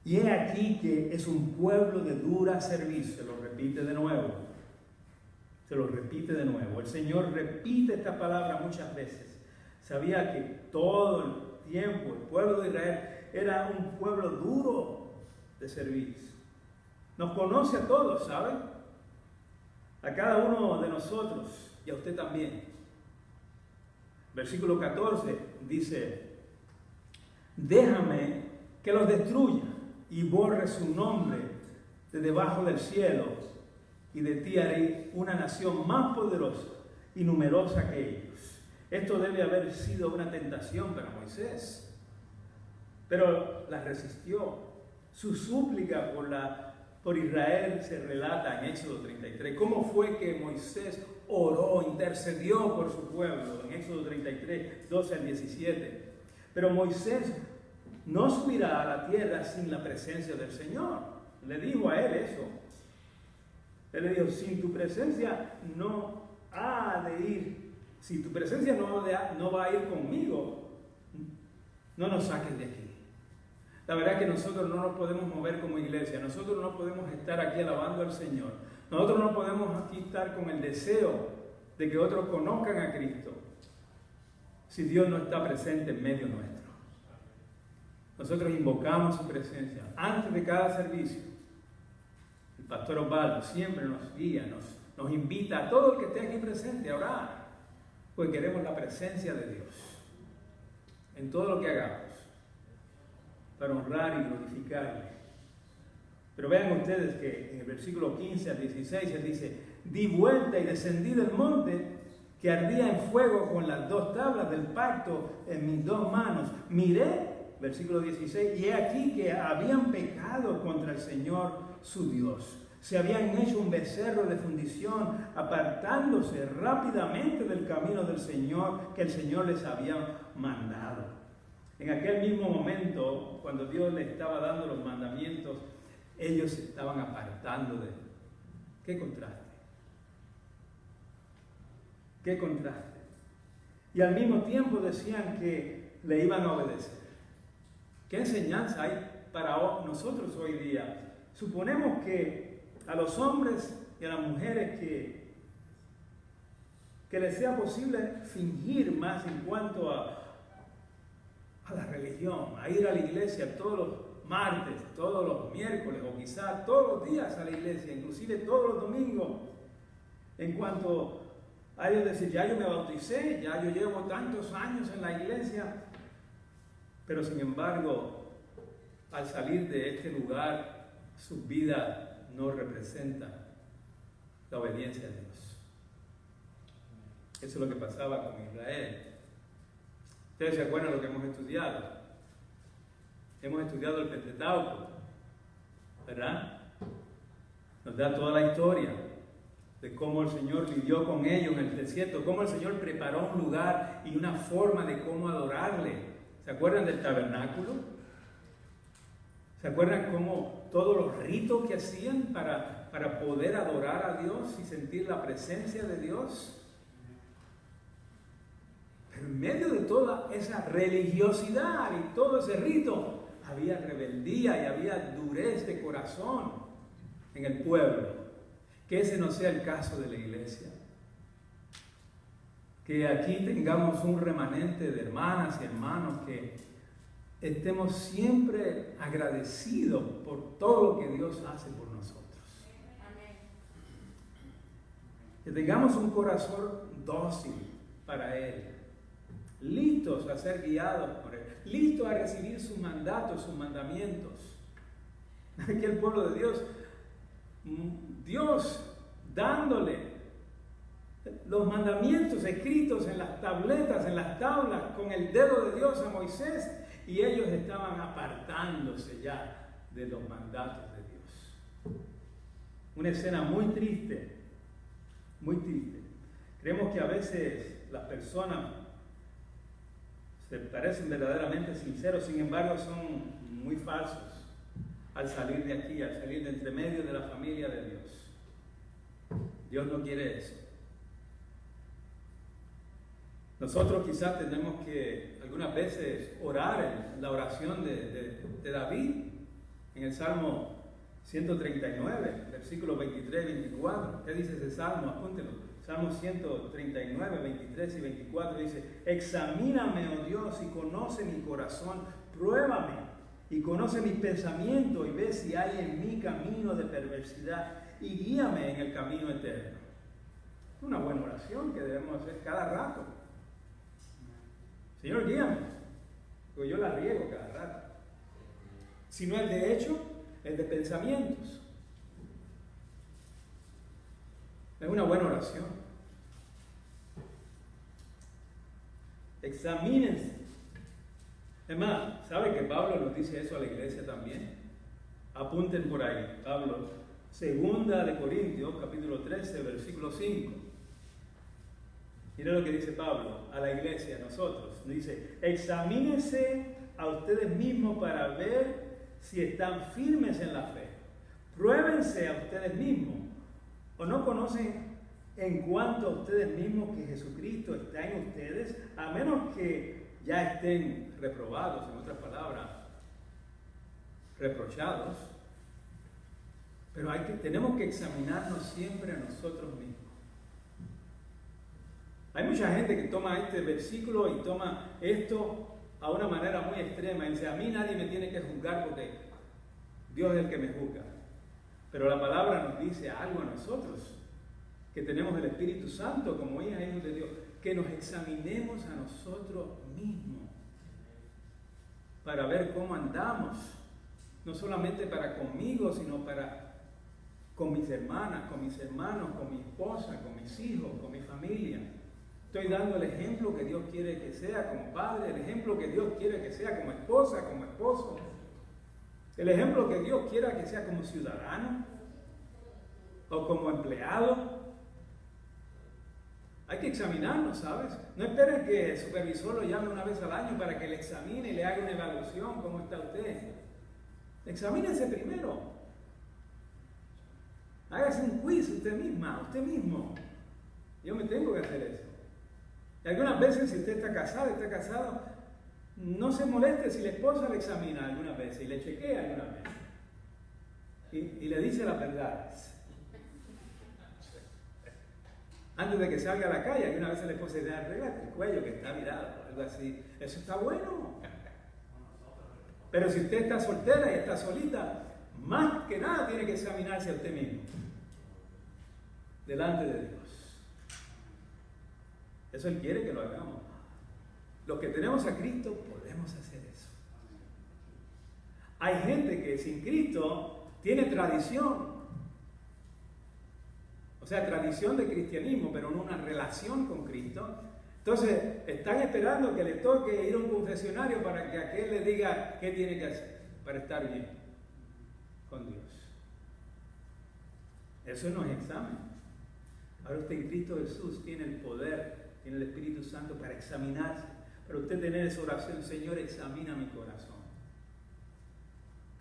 y he aquí que es un pueblo de dura servicio. Se lo repite de nuevo. Se lo repite de nuevo. El Señor repite esta palabra muchas veces. Sabía que todo el tiempo el pueblo de Israel era un pueblo duro de servicio. Nos conoce a todos, ¿saben? A cada uno de nosotros y a usted también. Versículo 14 dice: déjame que los destruya y borre su nombre de debajo del cielo, y de ti haré una nación más poderosa y numerosa que ellos. Esto debe haber sido una tentación para Moisés, pero la resistió. Su súplica por Israel se relata en Éxodo 33. ¿Cómo fue que Moisés oró, intercedió por su pueblo? En Éxodo 33, 12 al 17. Pero Moisés no subirá a la tierra sin la presencia del Señor. Le dijo a él eso. Él le dijo: sin tu presencia no ha de ir. Si tu presencia no va a ir conmigo, no nos saques de aquí. La verdad es que nosotros no nos podemos mover como iglesia. Nosotros no podemos estar aquí alabando al Señor. Nosotros no podemos aquí estar con el deseo de que otros conozcan a Cristo si Dios no está presente en medio nuestro. Nosotros invocamos su presencia antes de cada servicio. El pastor Osvaldo siempre nos guía, nos invita a todo el que esté aquí presente a orar, porque queremos la presencia de Dios en todo lo que hagamos, para honrar y glorificarle. Pero vean ustedes que en el versículo 15 al 16 él dice: di vuelta y descendí del monte que ardía en fuego con las 2 tablas del pacto en mis 2 manos. Miré, versículo 16, y he aquí que habían pecado contra el Señor su Dios. Se habían hecho un becerro de fundición, apartándose rápidamente del camino del Señor que el Señor les había mandado. En aquel mismo momento, cuando Dios les estaba dando los mandamientos, ellos se estaban apartando de él. ¡Qué contraste! ¡Qué contraste! Y al mismo tiempo decían que le iban a obedecer. ¿Qué enseñanza hay para nosotros hoy día? Suponemos que a los hombres y a las mujeres que les sea posible fingir más en cuanto a la religión, a ir a la iglesia todos los martes, todos los miércoles, o quizás todos los días a la iglesia, inclusive todos los domingos, en cuanto a ellos decir: ya yo me bauticé, ya yo llevo tantos años en la iglesia, pero sin embargo, al salir de este lugar, su vida no representa la obediencia a Dios. Eso es lo que pasaba con Israel. Ustedes se acuerdan de lo que hemos estudiado. Hemos estudiado el Pentateuco, ¿verdad? Nos da toda la historia de cómo el Señor vivió con ellos en el desierto, cómo el Señor preparó un lugar y una forma de cómo adorarle. ¿Se acuerdan del tabernáculo? ¿Se acuerdan cómo todos los ritos que hacían para poder adorar a Dios y sentir la presencia de Dios? Pero en medio de toda esa religiosidad y todo ese rito, había rebeldía y había durez de corazón en el pueblo. Que ese no sea el caso de la iglesia. Que aquí tengamos un remanente de hermanas y hermanos que estemos siempre agradecidos por todo lo que Dios hace por nosotros. Que tengamos un corazón dócil para Él, listos a ser guiados por Él, listos a recibir sus mandatos, sus mandamientos. Aquí el pueblo de Dios, Dios dándole los mandamientos escritos en las tabletas, en las tablas, con el dedo de Dios a Moisés, y ellos estaban apartándose ya de los mandatos de Dios. Una escena muy triste, muy triste. Creemos que a veces las personas se parecen verdaderamente sinceros, sin embargo son muy falsos al salir de aquí, al salir de entre medio de la familia de Dios. Dios no quiere eso. Nosotros quizás tenemos que algunas veces orar en la oración de David en el Salmo 139, versículos 23 y 24. ¿Qué dice ese salmo? Apúntelo. Salmo 139, 23 y 24 dice: examíname, oh Dios, y conoce mi corazón, pruébame y conoce mis pensamientos y ve si hay en mí camino de perversidad y guíame en el camino eterno. Es una buena oración que debemos hacer cada rato. Señor, guíame, porque yo la riego cada rato. Si no es de hecho, es de pensamientos. Es una buena oración. Examínense. Es más, ¿sabe que Pablo nos dice eso a la iglesia también? Apunten por ahí. Pablo, 2 de Corintios, capítulo 13, versículo 5. Mira lo que dice Pablo a la iglesia, a nosotros. Dice: examínense a ustedes mismos para ver si están firmes en la fe. Pruébense a ustedes mismos. ¿O no conocen en cuanto a ustedes mismos que Jesucristo está en ustedes? A menos que ya estén reprobados, en otras palabras, reprochados. Pero tenemos que examinarnos siempre a nosotros mismos. Hay mucha gente que toma este versículo y toma esto a una manera muy extrema y dice: a mí nadie me tiene que juzgar porque Dios es el que me juzga. Pero la palabra nos dice algo a nosotros, que tenemos el Espíritu Santo como hijos de Dios, que nos examinemos a nosotros mismos para ver cómo andamos, no solamente para conmigo, sino para con mis hermanas, con mis hermanos, con mi esposa, con mis hijos, con mi familia. Estoy dando el ejemplo que Dios quiere que sea como padre, el ejemplo que Dios quiere que sea como esposa, como esposo, el ejemplo que Dios quiera que sea como ciudadano o como empleado. Hay que examinarnos, ¿sabes? No esperen que el supervisor lo llame una vez al año para que le examine y le haga una evaluación. ¿Cómo está usted? Examínense primero. Hágase un quiz usted misma, usted mismo. Yo me tengo que hacer eso. Y algunas veces, si usted está casado, no se moleste si la esposa le examina algunas veces y le chequea algunas veces. Y le dice las verdades. Antes de que salga a la calle, alguna vez la esposa dice: arréglate el cuello que está virado, algo así. Eso está bueno. Pero si usted está soltera y está solita, más que nada tiene que examinarse a usted mismo delante de Dios. Eso Él quiere que lo hagamos. Los que tenemos a Cristo podemos hacer eso. Hay gente que sin Cristo tiene tradición. O sea, tradición de cristianismo, pero no una relación con Cristo. Entonces, están esperando que le toque ir a un confesionario para que aquel le diga qué tiene que hacer para estar bien con Dios. Eso no es examen. Ahora usted en Cristo Jesús tiene el poder, tiene el Espíritu Santo para examinarse. Pero usted tener esa oración: Señor, examina mi corazón.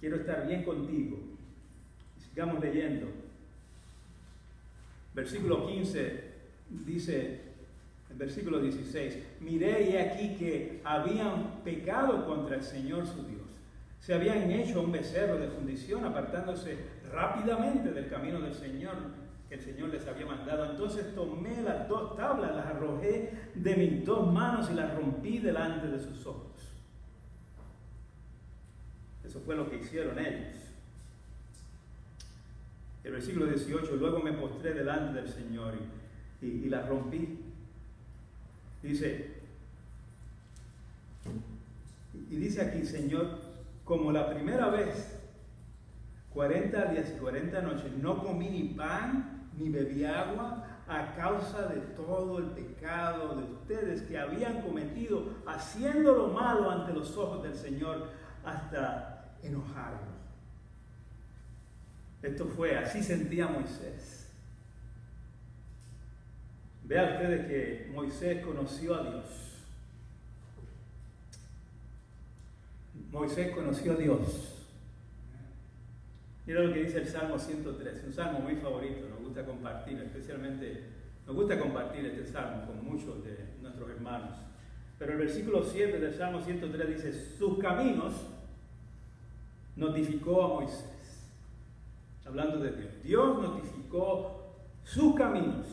Quiero estar bien contigo. Sigamos leyendo. Versículo 15 dice, el versículo 16: miré y aquí que habían pecado contra el Señor su Dios. Se habían hecho un becerro de fundición, apartándose rápidamente del camino del Señor que el Señor les había mandado. Entonces tomé las 2 tablas, las arrojé de mis 2 manos y las rompí delante de sus ojos. Eso fue lo que hicieron ellos. El versículo 18, luego me postré delante del Señor y la rompí. Dice aquí, Señor, como la primera vez, 40 días y 40 noches, no comí ni pan ni bebí agua a causa de todo el pecado de ustedes que habían cometido, haciendo lo malo ante los ojos del Señor hasta enojarlo. Esto fue, así sentía Moisés. Vean ustedes que Moisés conoció a Dios. Moisés conoció a Dios. Mira lo que dice el Salmo 103, un salmo muy favorito, nos gusta compartir, especialmente nos gusta compartir este salmo con muchos de nuestros hermanos. Pero el versículo 7 del Salmo 103 dice, sus caminos notificó a Moisés. Hablando de Dios. Dios notificó sus caminos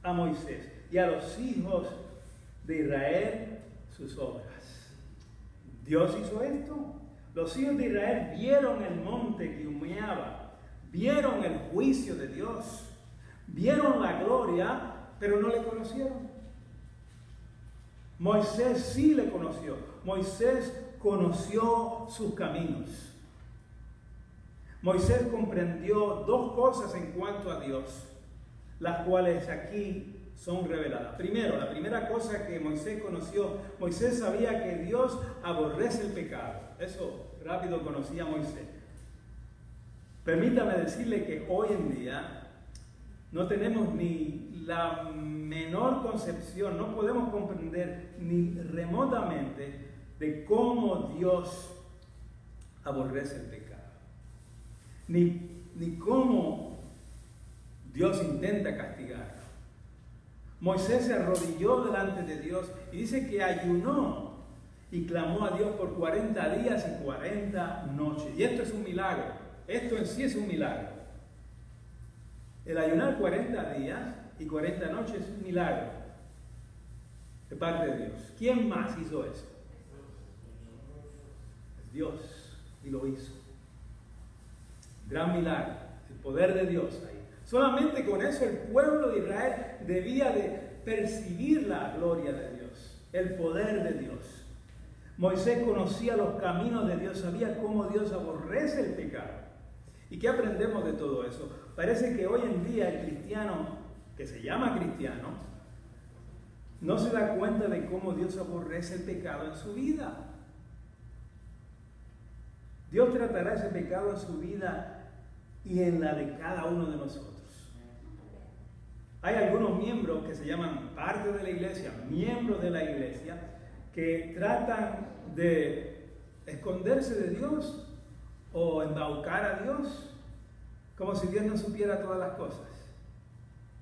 a Moisés y a los hijos de Israel sus obras. Dios hizo esto. Los hijos de Israel vieron el monte que humeaba, vieron el juicio de Dios, vieron la gloria, pero no le conocieron. Moisés sí le conoció. Moisés conoció sus caminos. Moisés comprendió dos cosas en cuanto a Dios, las cuales aquí son reveladas. Primero, la primera cosa que Moisés conoció, Moisés sabía que Dios aborrece el pecado. Eso rápido conocía Moisés. Permítame decirle que hoy en día no tenemos ni la menor concepción, no podemos comprender ni remotamente de cómo Dios aborrece el pecado. Ni cómo Dios intenta castigarlo. Moisés se arrodilló delante de Dios y dice que ayunó y clamó a Dios por 40 días y 40 noches. Y esto es un milagro. Esto en sí es un milagro. El ayunar 40 días y 40 noches es un milagro de parte de Dios. ¿Quién más hizo eso? Es Dios, y lo hizo. Gran milagro, el poder de Dios ahí. Solamente con eso el pueblo de Israel debía de percibir la gloria de Dios, el poder de Dios. Moisés conocía los caminos de Dios, sabía cómo Dios aborrece el pecado. ¿Y qué aprendemos de todo eso? Parece que hoy en día el cristiano, que se llama cristiano, no se da cuenta de cómo Dios aborrece el pecado en su vida. Dios tratará ese pecado en su vida y en la de cada uno de nosotros. Hay algunos miembros que se llaman parte de la iglesia, miembros de la iglesia, que tratan de esconderse de Dios o embaucar a Dios, como si Dios no supiera todas las cosas,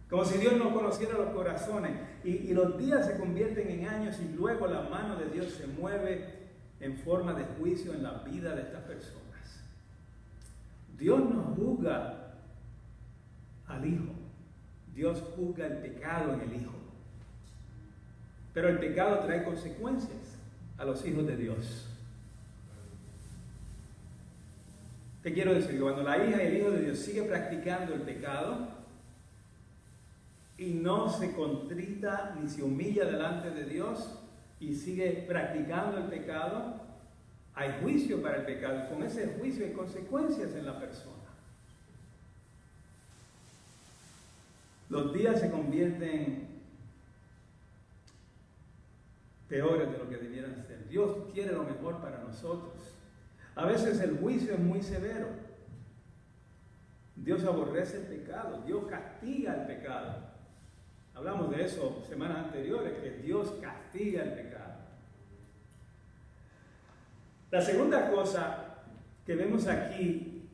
como si Dios no conociera los corazones, y los días se convierten en años y luego la mano de Dios se mueve en forma de juicio en la vida de estas personas. Dios no juzga al Hijo, Dios juzga el pecado en el Hijo. Pero el pecado trae consecuencias a los hijos de Dios. Te quiero decir que cuando la hija y el hijo de Dios sigue practicando el pecado y no se contrita ni se humilla delante de Dios y sigue practicando el pecado, hay juicio para el pecado. Y con ese juicio hay consecuencias en la persona. Los días se convierten peores de lo que debieran ser. Dios quiere lo mejor para nosotros. A veces el juicio es muy severo. Dios aborrece el pecado, Dios castiga el pecado. Hablamos de eso semanas anteriores, que Dios castiga el pecado. La segunda cosa que vemos aquí,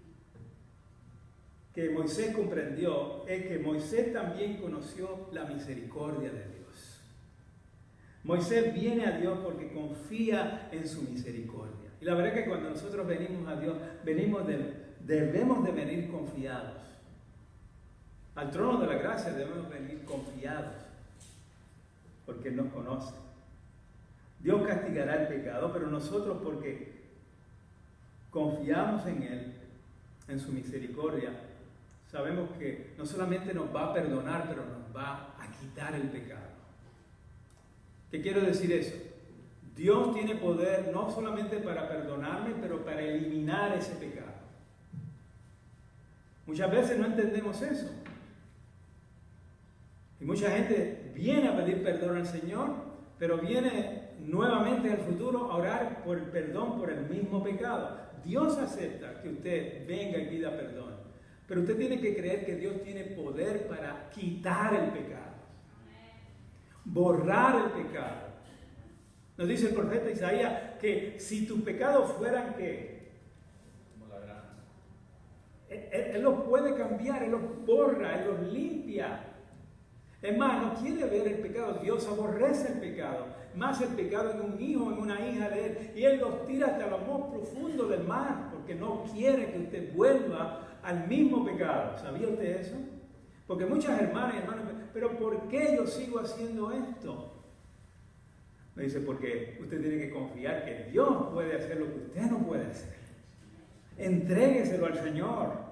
que Moisés comprendió, es que Moisés también conoció la misericordia de Dios. Moisés viene a Dios porque confía en su misericordia. Y la verdad es que cuando nosotros venimos a Dios, debemos de venir confiados. Al trono de la gracia debemos venir confiados, porque Él nos conoce. Dios castigará el pecado, pero nosotros, porque confiamos en Él, en su misericordia, sabemos que no solamente nos va a perdonar, pero nos va a quitar el pecado. ¿Qué quiero decir eso? Dios tiene poder no solamente para perdonarme, pero para eliminar ese pecado. Muchas veces no entendemos eso. Y mucha gente viene a pedir perdón al Señor, pero viene nuevamente en el futuro a orar por el perdón por el mismo pecado. Dios acepta que usted venga y pida perdón, pero usted tiene que creer que Dios tiene poder para quitar el pecado, borrar el pecado. Nos dice el profeta Isaías que si tus pecados fueran ¿qué? Como la grana. Él los puede cambiar, Él los borra, Él los limpia. Es más, no quiere ver el pecado. Dios aborrece el pecado, más el pecado en un hijo, en una hija de Él. Y Él los tira hasta lo más profundo del mar, porque no quiere que usted vuelva al mismo pecado. ¿Sabía usted eso? Porque muchas hermanas y hermanos, pero ¿por qué yo sigo haciendo esto? Me dice, porque usted tiene que confiar que Dios puede hacer lo que usted no puede hacer. Entrégueselo al Señor.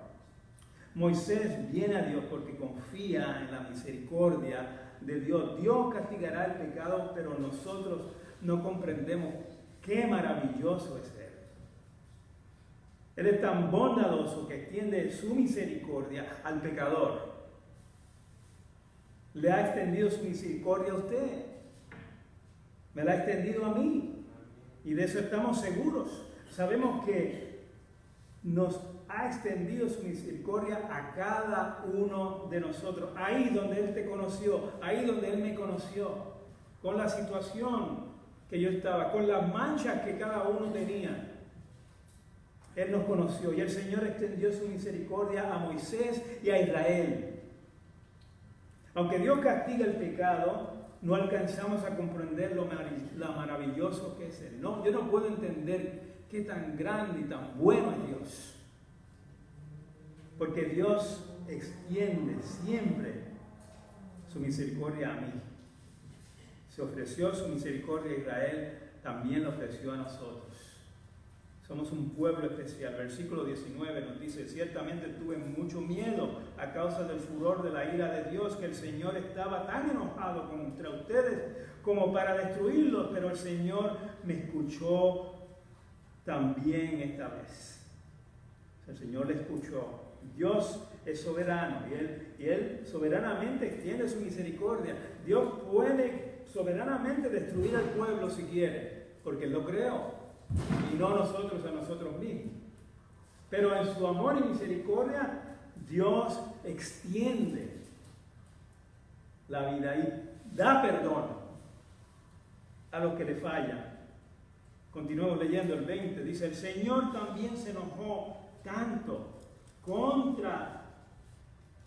Moisés viene a Dios porque confía en la misericordia de Dios. Dios castigará el pecado, pero nosotros no comprendemos qué maravilloso es Él. Él es tan bondadoso que extiende su misericordia al pecador. Le ha extendido su misericordia a usted. Me la ha extendido a mí. Y de eso estamos seguros. Sabemos que nos ha extendido su misericordia a cada uno de nosotros. Ahí donde Él te conoció, ahí donde Él me conoció, con la situación que yo estaba, con las manchas que cada uno tenía. Él nos conoció y el Señor extendió su misericordia a Moisés y a Israel. Aunque Dios castiga el pecado, no alcanzamos a comprender lo maravilloso que es Él. No, yo no puedo entender qué tan grande y tan bueno es Dios. Porque Dios extiende siempre su misericordia a mí. Se ofreció su misericordia a Israel, también lo ofreció a nosotros. Somos un pueblo especial. Versículo 19 nos dice, ciertamente tuve mucho miedo a causa del furor de la ira de Dios, que el Señor estaba tan enojado contra ustedes como para destruirlos, pero el Señor me escuchó también esta vez. El Señor le escuchó. Dios es soberano y Él soberanamente extiende su misericordia. Dios puede soberanamente destruir al pueblo si quiere, porque Él lo creó. Y no nosotros a nosotros mismos. Pero en su amor y misericordia, Dios extiende la vida y da perdón a los que le fallan. Continuamos leyendo el 20. Dice, el Señor también se enojó tanto contra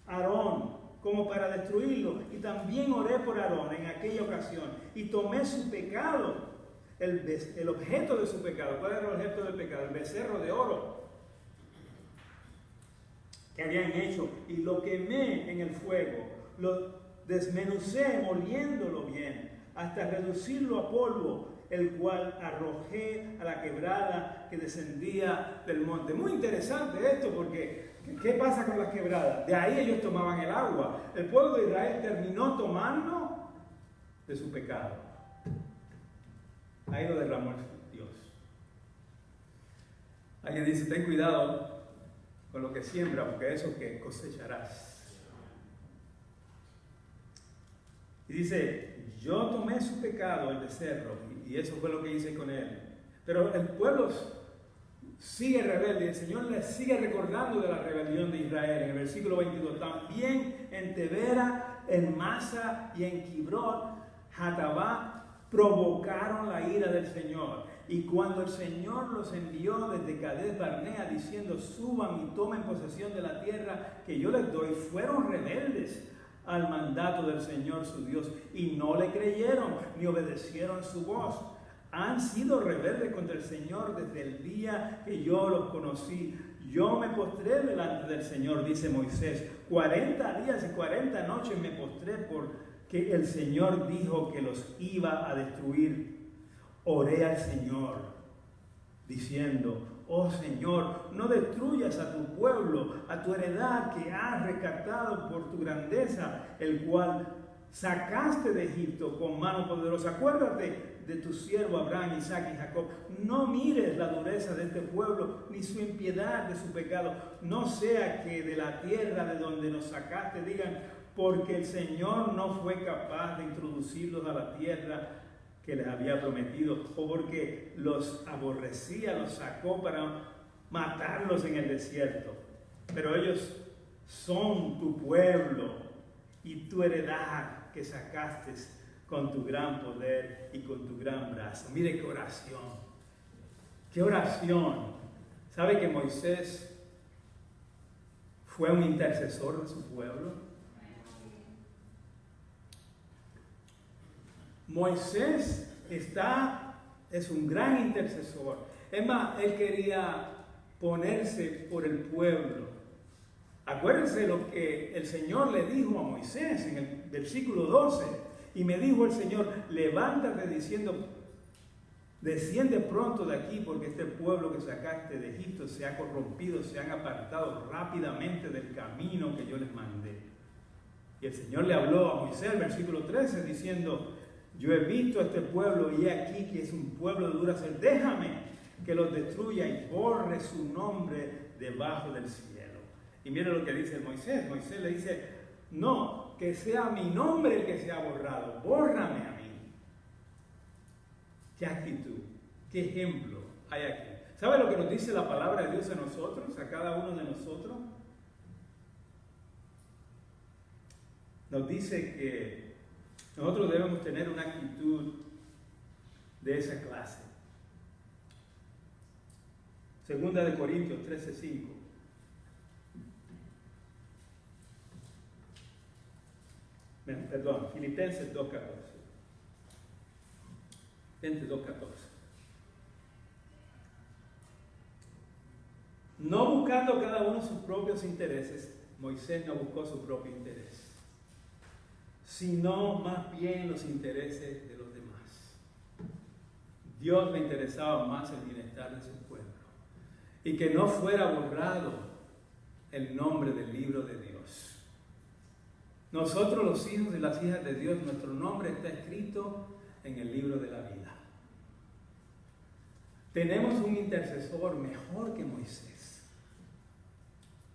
Aarón como para destruirlo. Y también oré por Aarón en aquella ocasión y tomé su pecado. El objeto de su pecado. ¿Cuál era el objeto del pecado? El becerro de oro que habían hecho, y lo quemé en el fuego, lo desmenucé moliéndolo bien hasta reducirlo a polvo, el cual arrojé a la quebrada que descendía del monte. Muy interesante esto, porque ¿qué pasa con las quebradas? De ahí ellos tomaban el agua. El pueblo de Israel terminó tomando de su pecado. Ahí lo derramó Dios. Alguien dice, ten cuidado con lo que siembra, porque eso que cosecharás. Y dice, yo tomé su pecado, el becerro, y eso fue lo que hice con él. Pero el pueblo sigue rebelde, y el Señor le sigue recordando de la rebelión de Israel. En el versículo 22, también en Tebera, en Masa y en Kibrot, Hatabá, provocaron la ira del Señor. Y cuando el Señor los envió desde Cades Barnea diciendo, suban y tomen posesión de la tierra que yo les doy, fueron rebeldes al mandato del Señor su Dios y no le creyeron ni obedecieron su voz. Han sido rebeldes contra el Señor desde el día que yo los conocí. Yo me postré delante del Señor, dice Moisés. 40 días y 40 noches me postré porque el Señor dijo que los iba a destruir. Oré al Señor diciendo: oh Señor, no destruyas a tu pueblo, a tu heredad que has rescatado por tu grandeza, el cual sacaste de Egipto con mano poderosa. Acuérdate de tu siervo Abraham, Isaac y Jacob. No mires la dureza de este pueblo, ni su impiedad de su pecado. No sea que de la tierra de donde nos sacaste digan: porque el Señor no fue capaz de introducirlos a la tierra que les había prometido, o porque los aborrecía, los sacó para matarlos en el desierto. Pero ellos son tu pueblo y tu heredad que sacaste con tu gran poder y con tu gran brazo. Mire qué oración, qué oración. ¿Sabe que Moisés fue un intercesor de su pueblo? Moisés es un gran intercesor. Es más, él quería ponerse por el pueblo. Acuérdense lo que el Señor le dijo a Moisés en el versículo 12. Y me dijo el Señor: levántate diciendo: desciende pronto de aquí, porque este pueblo que sacaste de Egipto se ha corrompido, se han apartado rápidamente del camino que yo les mandé. Y el Señor le habló a Moisés, el versículo 13, diciendo: yo he visto a este pueblo y he aquí que es un pueblo de dura ser. Déjame que los destruya y borre su nombre debajo del cielo. Y mire lo que dice Moisés. Moisés le dice: no, que sea mi nombre el que sea borrado. Bórrame a mí. ¿Qué actitud? ¿Qué ejemplo hay aquí? ¿Sabe lo que nos dice la palabra de Dios a nosotros, a cada uno de nosotros? Nos dice que nosotros debemos tener una actitud de esa clase. Segunda de Corintios 13:5. Perdón, Filipenses 2:14. Filipenses 2:14. No buscando cada uno sus propios intereses, Moisés no buscó su propio interés, sino más bien los intereses de los demás. Dios le interesaba más el bienestar de su pueblo y que no fuera borrado el nombre del libro de Dios. Nosotros, los hijos y las hijas de Dios, nuestro nombre está escrito en el libro de la vida. Tenemos un intercesor mejor que Moisés.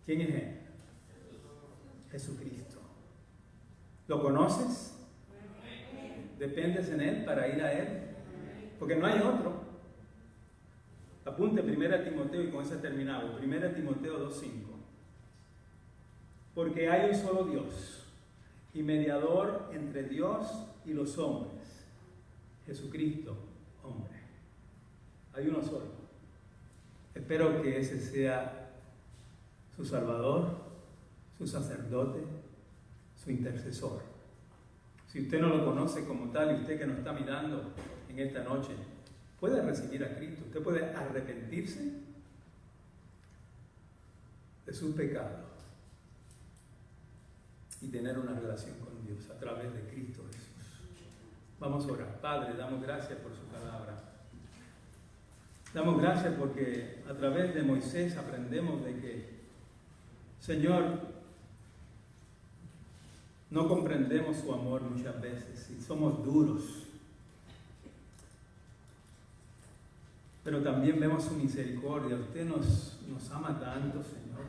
¿Quién es él? Jesucristo. ¿Lo conoces? ¿Dependes en él para ir a él? Porque no hay otro. Apunte 1 Timoteo y con eso terminamos. 1 Timoteo 2:5. Porque hay un solo Dios y mediador entre Dios y los hombres, Jesucristo, hombre. Hay uno solo. Espero que ese sea su Salvador, su sacerdote, su intercesor. Si usted no lo conoce como tal y usted que nos está mirando en esta noche, puede recibir a Cristo. Usted puede arrepentirse de sus pecados y tener una relación con Dios a través de Cristo Jesús. Vamos a orar. Padre, damos gracias por su palabra. Damos gracias porque a través de Moisés aprendemos de que, Señor, no comprendemos su amor muchas veces y somos duros. Pero también vemos su misericordia. Usted nos ama tanto, Señor,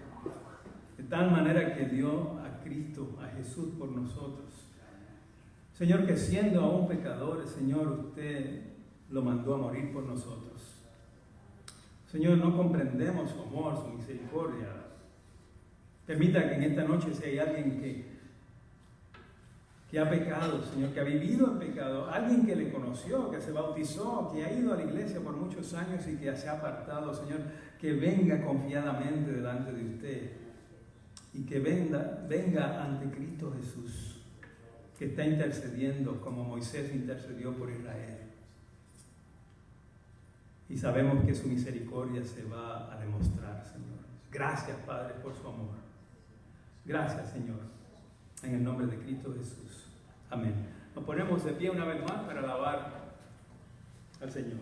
de tal manera que dio a Cristo, a Jesús por nosotros. Señor, que siendo aún pecadores, Señor, usted lo mandó a morir por nosotros. Señor, no comprendemos su amor, su misericordia. Permita que en esta noche, si hay alguien que ha pecado, Señor, que ha vivido en pecado, alguien que le conoció, que se bautizó, que ha ido a la iglesia por muchos años y que se ha apartado, Señor, que venga confiadamente delante de usted y que venga ante Cristo Jesús, que está intercediendo como Moisés intercedió por Israel. Y sabemos que su misericordia se va a demostrar, Señor. Gracias, Padre, por su amor. Gracias, Señor. En el nombre de Cristo Jesús. Amén. Nos ponemos de pie una vez más para alabar al Señor.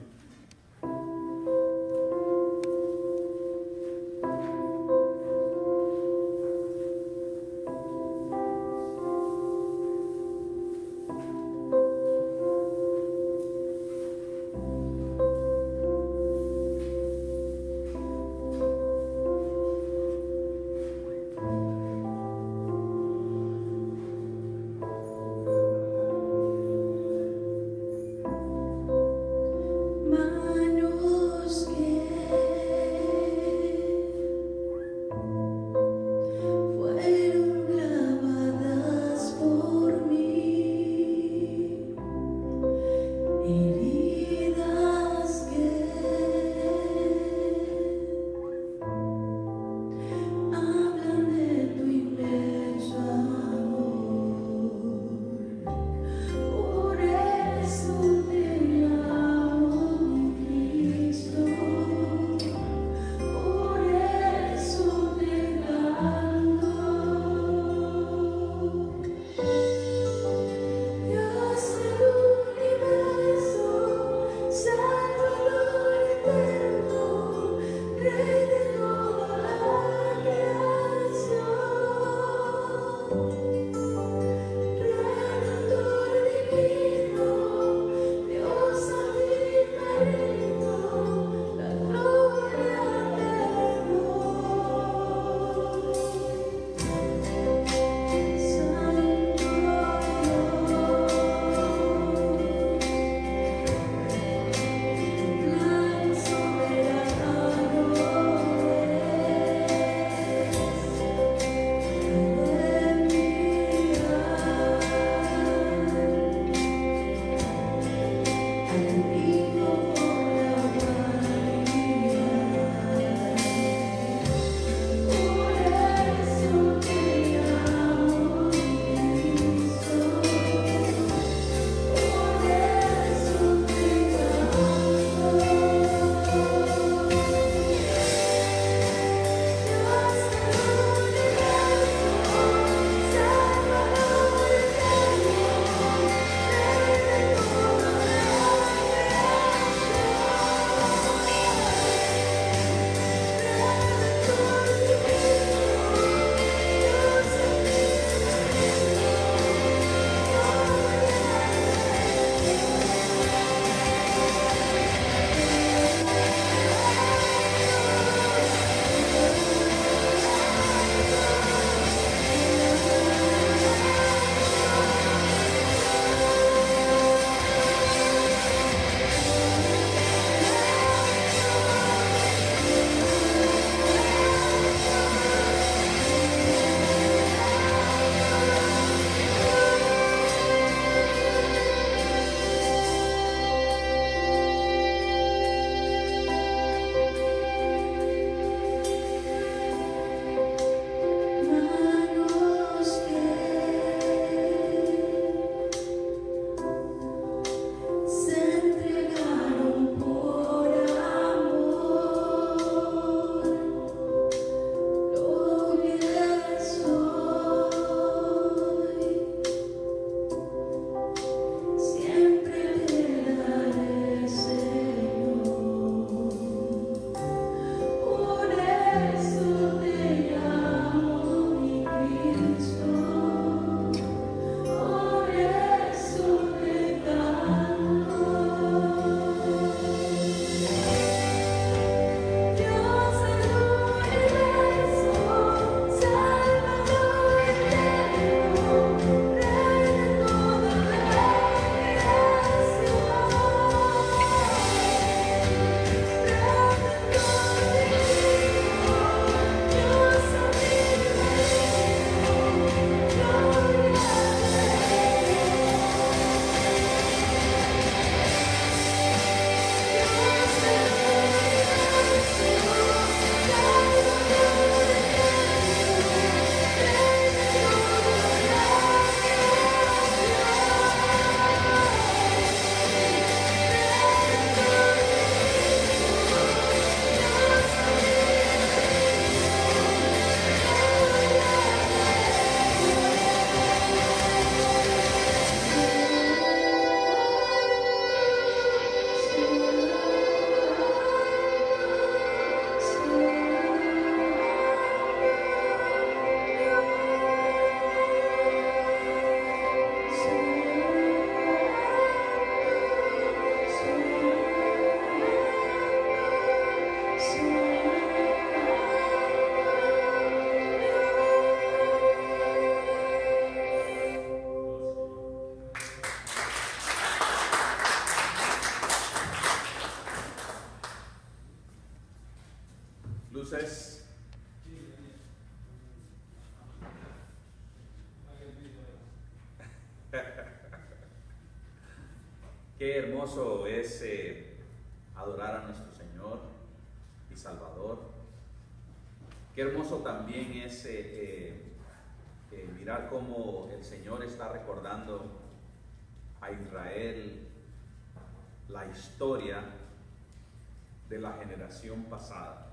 Luces. Qué hermoso es adorar a nuestro Señor y Salvador. Qué hermoso también es mirar cómo el Señor está recordando a Israel la historia de la generación pasada.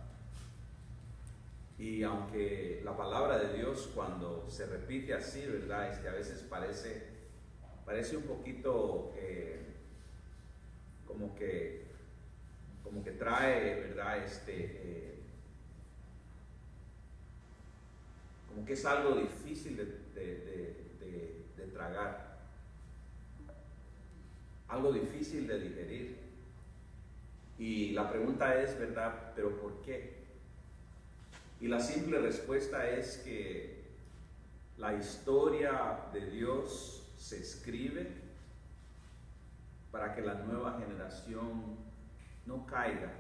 Y aunque la palabra de Dios, cuando se repite así, ¿verdad? A veces parece un poquito como que trae, ¿verdad? Como que es algo difícil de tragar, algo difícil de digerir. Y la pregunta es, ¿verdad? ¿Pero por qué? Y la simple respuesta es que la historia de Dios se escribe para que la nueva generación no caiga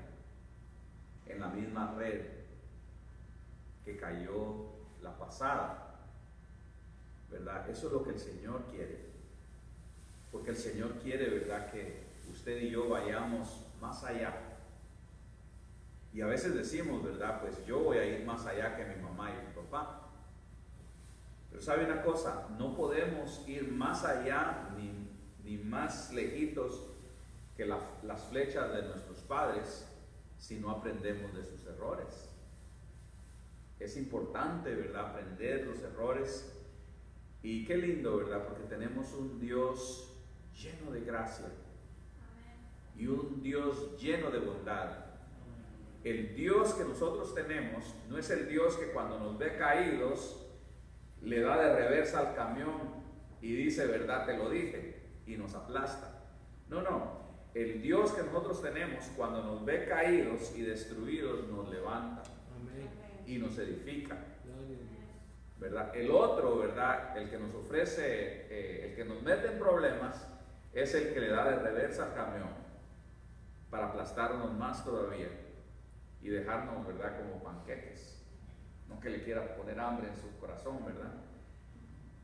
en la misma red que cayó la pasada, ¿verdad? Eso es lo que el Señor quiere, porque el Señor quiere, ¿verdad?, que usted y yo vayamos más allá. Y a veces decimos, ¿verdad?, pues yo voy a ir más allá que mi mamá y mi papá. Pero ¿sabe una cosa? No podemos ir más allá ni más lejitos que las flechas de nuestros padres si no aprendemos de sus errores. Es importante, ¿verdad?, aprender los errores. Y qué lindo, ¿verdad?, porque tenemos un Dios lleno de gracia y un Dios lleno de bondad. El Dios que nosotros tenemos no es el Dios que cuando nos ve caídos le da de reversa al camión y dice, ¿verdad?, te lo dije, y nos aplasta. No. El Dios que nosotros tenemos, cuando nos ve caídos y destruidos, nos levanta. Amén. Y nos edifica. ¿Verdad? El otro, ¿verdad?, el que nos ofrece, el que nos mete en problemas, es el que le da de reversa al camión para aplastarnos más todavía y dejarnos, ¿verdad?, como panqueques. No que le quiera poner hambre en su corazón, ¿verdad?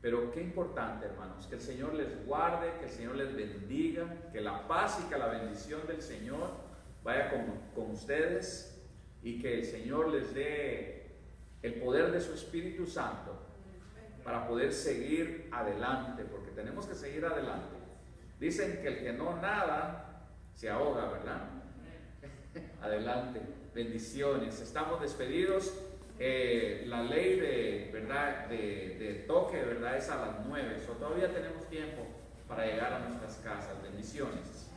Pero qué importante, hermanos, que el Señor les guarde, que el Señor les bendiga, que la paz y que la bendición del Señor vaya con ustedes y que el Señor les dé el poder de su Espíritu Santo para poder seguir adelante, porque tenemos que seguir adelante. Dicen que el que no nada se ahoga, ¿verdad? Adelante, bendiciones. Estamos despedidos. La ley de toque, ¿verdad?, es a las 9. Todavía tenemos tiempo para llegar a nuestras casas. Bendiciones.